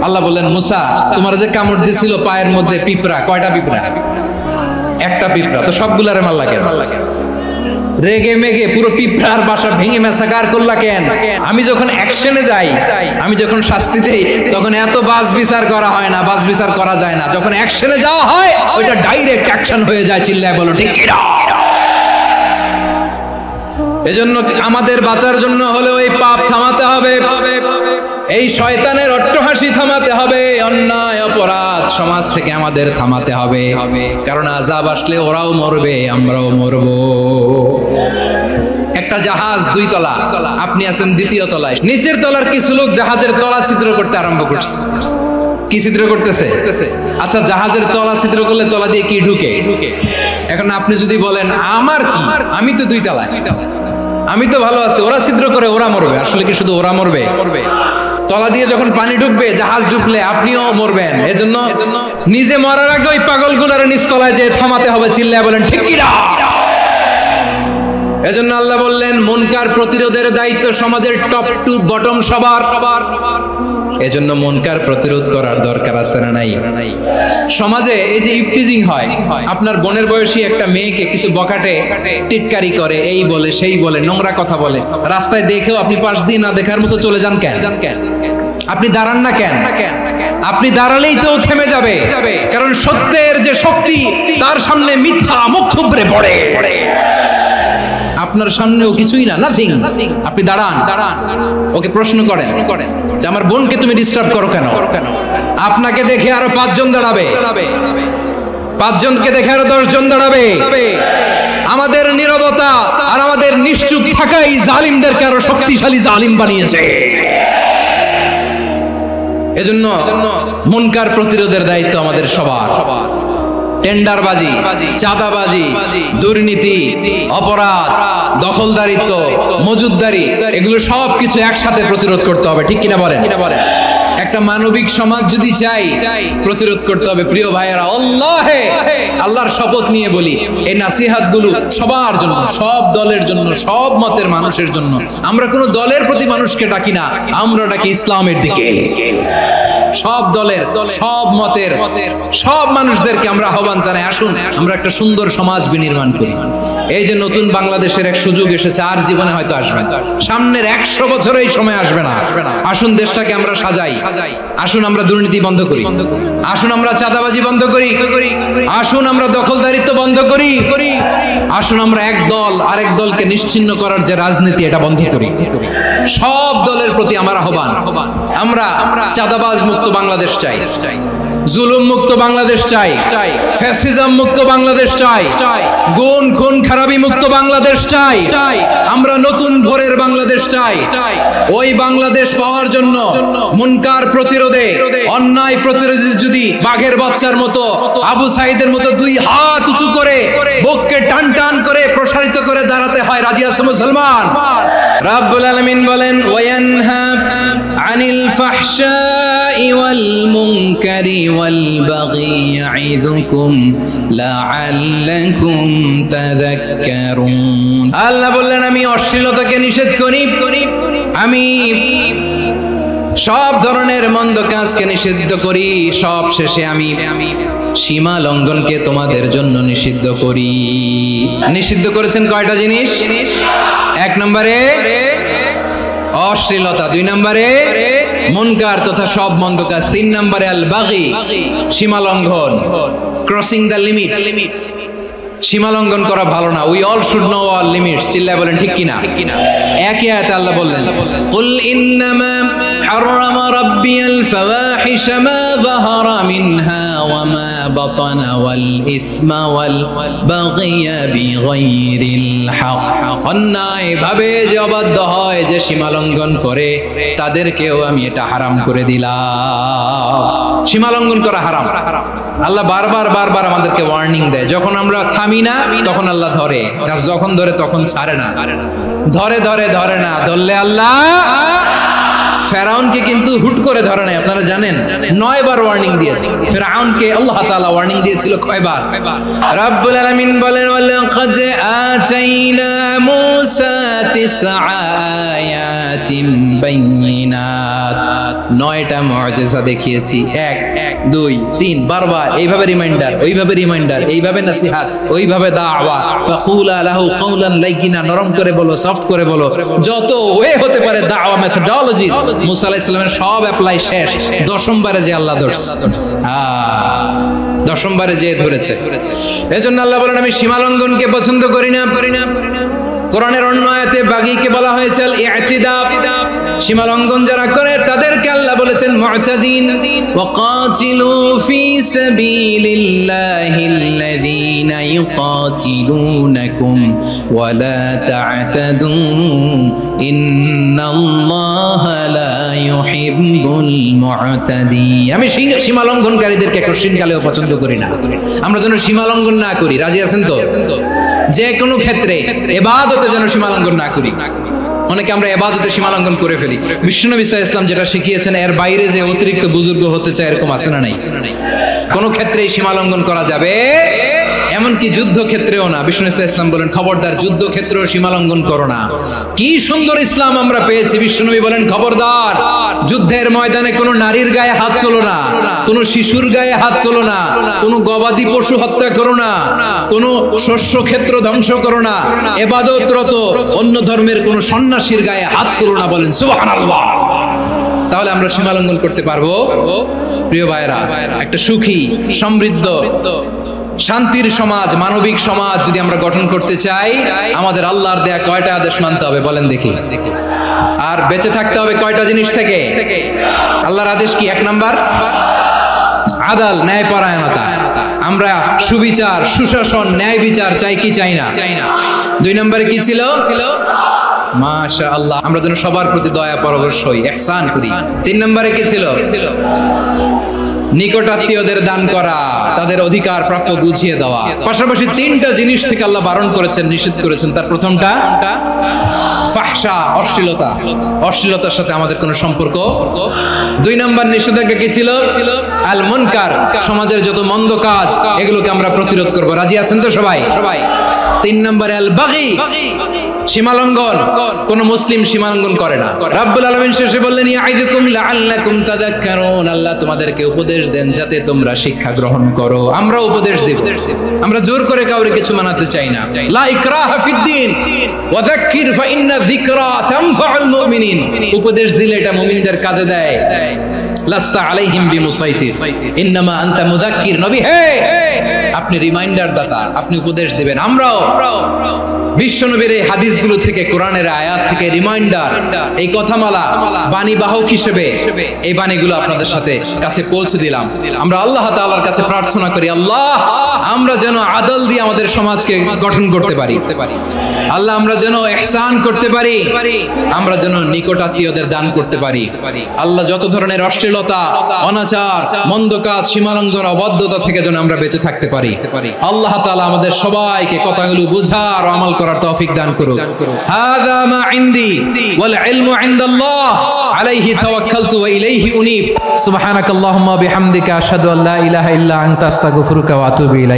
আল্লাহ বললেন, মুসা তোমার যে কামড় দিছিল পায়ের মধ্যে পিঁপড়া, কয়টা পিঁপড়া? একটা পিঁপড়া, তো সবগুলারে মারলা কেন? রেগে মেগে পুরো পিঁপড়ার বাসা ভেঙে মেসাকার করলা কেন? আমি যখন অ্যাকশনে যাই, আমি যখন শাস্তি দেই, তখন এত বাস বিচার করা হয় না, বাস বিচার করা যায় না। যখন অ্যাকশনে যাওয়া হয় ওইটা ডাইরেক্ট অ্যাকশন হয়ে যায়। চিল্লায় বলো ঠিক কি না? এজন্য আমাদের বাঁচার জন্য হলেও এই পাপ থামাতে হবে, এই শয়তানের অট্টহাসি থামাতে হবে, অন্যায় অপরাধ সমাজ থেকে আমাদের থামাতে হবে। কারণ আযাব আসলে ওরাও মরবে, আমরাও মরব। একটা জাহাজ 2 তলা, আপনি আছেন 2য় তলায়, নিচের তলার কিছু লোক জাহাজের তলা ছিদ্র করতে আরম্ভ করছে। কি ছিদ্র করতেছে? আচ্ছা, জাহাজের তলা ছিদ্র করলে তলা দিয়ে কি ঢুকে? এখন আপনি যদি বলেন আমার কি, আমি তো 2 তলায়, আমি তো ভালো আছি, ওরা ছিদ্র করে ওরা মরবে। আসলে কি শুধু ওরা মরবে? তলা দিয়ে যখন পানি ঢুকবে, জাহাজ ঢুকলে আপনিও মরবেন। এজন্য নিজে মরার আগে ওই পাগলগুলোর নিচ তলায় যে থামাতে হবে। চিল্লায় বলেন ঠিক কি না? এজন্য আল্লাহ বললেন মুনকার প্রতিরোধের দায়িত্ব সমাজের টপ টু বটম সবার। এজন্য মুনকার প্রতিরোধ করার দরকার আছে না নাই? সমাজে এই যে ইফটিজিং হয়, আপনার বোনের বয়সী একটা মেয়েকে কিছু বকাটে টিটকারি করে, এই বলে সেই বলে, নোংরা কথা বলে, রাস্তায় দেখেও আপনি পাশ দিয়ে না দেখার মতো চলে যান কেন? আপনি দাঁড়ান না কেন? আপনি দাঁড়ালেই তো থেমে যাবে, কারণ সত্যের যে শক্তি তার সামনে মিথ্যা মুখ থুবড়ে পড়ে। আপনার সামনেও কিছুই না, নাথিং। আপনি দাঁড়ান, ওকে প্রশ্ন করেন যে আমার বোনকে তুমি ডিস্টার্ব করো কেন? আপনাকে দেখে আরো 5 জন দাঁড়াবে, 5 জনকে দেখে আরো 10 জন দাঁড়াবে। আমাদের নীরবতা আর আমাদের নিশ্চুপ থাকাই জালিমদেরকে আরো শক্তিশালী জালিম বানিয়েছে। এজন্য মুনকার প্রতিরোধের দায়িত্ব আমাদের সবার। টেন্ডারবাজি, চাঁদাবাজি, দুর্নীতি, অপরাধ, দখলদারিত্ব, মজুদদারি, এগুলো সব কিছু একসাথে প্রতিরোধ করতে হবে। ঠিক কিনা বলেন? একটা মানবিক সমাজ যদি চাই, প্রতিরোধ করতে হবে। প্রিয় ভাইয়েরা, আল্লাহর শপথ নিয়ে বলি, এই নাসিহাতগুলো সবার জন্য, সব দলের জন্য, সব মতের মানুষের জন্য। আমরা কোনো দলের প্রতি মানুষকে ডাকি না, আমরা ডাকি ইসলামের দিকে। সব দলের, সব মতের, সব মানুষদেরকে আমরা আহ্বান জানাই, আসুন আমরা একটা সুন্দর সমাজ বিনির্মাণ করি। এই যে নতুন বাংলাদেশের এক সুযোগ এসেছে, আর জীবনে হয়তো আসবে না, সামনের 100 বছর এই সময় আসবে না। আসুন দেশটাকে আমরা সাজাই, আসুন আমরা দুর্নীতি বন্ধ করি, আসুন আমরা চাঁদাবাজি বন্ধ করি, আসুন আমরা দখলদারিত্ব বন্ধ করি, আসুন আমরা এক দল আরেক দলকে নিশ্চিহ্ন করার যে রাজনীতি এটা বন্ধ করি। সব দলের প্রতি আমার আহ্বান, আমরা চাঁদাবাজ মুক্ত বাংলাদেশ চাই, জুলুম মুক্ত বাংলাদেশ চাই, ফ্যাসিজম মুক্ত বাংলাদেশ চাই, গুণ খুন খারাপি মুক্ত বাংলাদেশ চাই, আমরা নতুন ভোরের বাংলাদেশ চাই। ওই বাংলাদেশ পাওয়ার জন্য মুনকার প্রতিরোধে, অন্যায় প্রতিরোধে যদি বাঘের বাচ্চার মতো, আবু সাইদের মতো 2 হাত উঁচু করে বুককে টান টান করে প্রসারিত করে দাঁড়াতে হয়, রাজি আছো মুসলমান? রাব্বুল আলামিন বলেন, ওয়ায়ানহা আনিল ফাহশাই ওয়াল মুনকারি ওয়াল বাগি ইয়াইযুকুম লাআল্লাকুম তাযাক্কারুন। আল্লাহ বললেন, আমি অশ্লীলতাকে নিষেধ করি, আমি সব ধরনের মন্দ কাজকে নিষিদ্ধ করি, সব শেষে আমি সীমা লঙ্ঘনকে তোমাদের জন্য নিষিদ্ধ করি। নিষিদ্ধ করেছেন কয়টা জিনিস? 1 নম্বরে অশ্লীলতা, 2 নম্বরে মুনকার তথা সব মন্দ কাজ, 3 নম্বরে আল বাগি সীমা লঙ্ঘন, ক্রসিং দ্য লিমিট। সীমা লঙ্ঘন করা ভালো না। We all should know all limits. চিল্লায় বলেন ঠিক কিনা? একই আয়াতে আল্লাহ বললেন, কুল ইন্নামা হারামা রাব্বিয়াল ফাওয়াহিশা মা যাহারা মিনহা ওয়া মা বাতানা ওয়াল ইসমা ওয়াল বাগিয়া বিগাইরিল হক। অন্যায় ভাবে যে অবাধ্য হয়, যে সীমা লঙ্ঘন করে, তাদেরকেও আমি এটা হারাম করে দিলাম। সীমা লঙ্ঘন করা হারাম। আল্লাহ বারবার আমাদেরকে ওয়ার্নিং দেয়। যখন আমরা থামি না তখন আল্লাহ ধরে, আর যখন ধরে তখন ছাড়ে না। ধরে না, ধরলে আল্লাহ ফেরাউনকে কিন্তু হুট করে ধরে নাই, আপনারা জানেন 9 বার ওয়ার্নিং দিয়েছে ফেরাউনকে। আল্লাহ তাআলা ওয়ার্নিং দিয়েছিল কয়বার? রাব্বুল আলামিন বলেন, ওয়ালাকাদ আতাইনা মূসা 9 আয়াতিন বাইয়িনাত, 9টা মুআজিজা দেখিয়েছি। 1 2 3 বারবার এইভাবে রিমাইন্ডার, ওইভাবে রিমাইন্ডার, এইভাবে নসিহত, ওইভাবে দাওয়া। ফাকুলা লাহু কাওলান লাইয়িনা, নরম করে বলো, সফট করে বলো, যত ওয়ে হতে পারে দাওয়া মেথডোলজি। মুসা আলাইহিস সালামের সব অ্যাপ্লাই শেষ। 10ম বারে যে আল্লাহ ধরছে, 10ম বারে যে ধরেছে। এজন্য আল্লাহ বলেন, আমি সীমা লঙ্ঘনকে পছন্দ করি না। কোরআনের অন্য আয়াতে বাগীকে বলা হয়েছে আল ইতিদা, সীমা লঙ্ঘন যারা করে তাদেরকে আল্লাহ বলেছেন মুতাদিন। ওয়াকাতিলু ফি সাবিলিল্লাহিল্লাযীনা ইউকাতিলুনাকুম ওয়া লা তা'তাদু ইন্নাল্লাহা লা ইউহিব্বুল মুতাদিন। আমি সীমা লঙ্ঘনকারীদেরকে কোশ্চিনকালেও পছন্দ করি না। আমরা যেন সীমা লঙ্ঘন না করি, রাজি আছেন তো? যে কোনো ক্ষেত্রে ইবাদতে যেন সীমা লঙ্ঘন না করি। অনেকে আমরা ইবাদতে সীমা লঙ্ঘন করে ফেলি। বিশ্বনবী সাল্লাল্লাহু আলাইহি ওয়াসাল্লাম যেটা শিখিয়েছেন এর বাইরে যে অতিরিক্ত বুজুর্গ হতে চায়, এরকম আছে না নাই? কোন ক্ষেত্রেই সীমা লঙ্ঘন করা যাবে, এমনকি যুদ্ধ ক্ষেত্রেও না। বিশ্বনবী সাল্লাল্লাহু আলাইহি ওয়াসাল্লাম বলেন, খবরদার যুদ্ধ ক্ষেত্রেও সীমা লঙ্ঘন করো না। কি সুন্দর ইসলাম আমরা পেয়েছি। বিশ্বনবী বলেন, খবরদার যুদ্ধের ময়দানে কোনো নারীর গায়ে হাত তোলো না, কোনো শিশুর গায়ে হাত তোলো না, কোনো গবাদি পশু হত্যা করো না, কোনো শস্য ক্ষেত্র ধ্বংস করো না, ইবাদতরত অন্য ধর্মের কোনো সন্ন্যাসীর গায়ে হাত তোলো না। বলেন সুবহানাল্লাহ। তাহলে আমরা সীমা লঙ্ঘন করতে পারবো? প্রিয় ভাইরা, একটা সুখী, সমৃদ্ধ, শান্তির সমাজ, মানবিক সমাজ যদি আমরা গঠন করতে চাই, আমাদের আল্লাহর দেয়া কয়টা আদেশ মানতে হবে বলেন দেখি? আর বেঁচে থাকতে হবে কয়টা জিনিস থেকে? আল্লাহর আদেশ কি? 1 নাম্বার আদাল, ন্যায়পরায়ণতা। আমরা সুবিচার, সুশাসন, ন্যায় বিচার চাই কি চাই না? 2 নম্বরে কি ছিল? মাশাআল্লাহ, আমরা যেন সবার প্রতি দয়া পরবশ হই, ইহসান করি। 3 নম্বরে কি ছিল? নিকটাত্মীয়দের দান করা, তাদের অধিকার প্রাপ্য বুঝিয়ে দেওয়া। পাশাপাশি 3টা জিনিস থেকে আল্লাহ বারণ করেছেন, নিষেধ করেছেন। তার প্রথমটা ফাহশা, অশ্লীলতা। অশ্লীলতার সাথে আমাদের কোনো সম্পর্ক। 2 নম্বর নিষেধাজ্ঞা কি ছিল? আল মুনকার, সমাজের যত মন্দ কাজ এগুলোকে আমরা প্রতিরোধ করব। রাজি আছেন তো সবাই? 3 নম্বরে আল বাগী, সীমালঙ্ঘন কোন মুসলিম সীমালঙ্ঘন করে না। রাব্বুল আলামিন শেষে বললেন ইয়াইদুকুম লাআল্লাকুম তাযাক্কারুন, আল্লাহ তোমাদেরকে উপদেশ দেন যাতে তোমরা শিক্ষা গ্রহণ করো। আমরা উপদেশ দেব, আমরা জোর করে কাউকে কিছু মানাতে চাই না। লা ইকরাহা ফিদ্দিন ওয়া যাক্কির ফা ইন্না যিকরা তানফাউল মুমিনিন, উপদেশ দিলে এটা মুমিনদের কাজে দেয়। লাস্তা আলাইহিম বিমুসাইতির ইন্নামা আনতা মুযাক্কির, নবী হে আপনি রিমাইন্ডার দাতা, আপনি উপদেশ দিবেন। আমরাও বিশ্বনবীর এই হাদিসগুলো থেকে, কোরআনের আয়াত থেকে রিমাইন্ডার, এই কথামালা বাণী বাহক হিসেবে এই বাণীগুলো আপনাদের সাথে কাছে পৌঁছে দিলাম। আমরা আল্লাহ তাআলার কাছে প্রার্থনা করি, আল্লাহ আমরা যেন আদল দিয়ে আমাদের সমাজকে গঠন করতে পারি। আল্লাহ আমরা যেন ইহসান করতে পারি, আমরা যেন নিকটাত্মীয়দের দান করতে পারি। আল্লাহ যত ধরনের অশ্লীলতা, অনাচার, মন্দ কাজ, সীমালঙ্ঘন, অবাধ্যতা থেকে যেন আমরা বেঁচে থাকতে পারি। আল্লাহ তাআলা আমাদের সবাইকে কথাগুলো বুঝার ও আমল করার তৌফিক দান করুক। হাযা মা ইনদি ওয়াল ইলমু ইনদাল্লাহ আলাইহি তাওয়াক্কালতু ওয়া ইলাইহি উনীব। সুবহানাকাল্লাহুম্মা বিহামদিকা আশহাদু আল্লা ইলাহা ইল্লা আনতা আস্তাগফিরুকা ওয়া আতুবু ইলাইক।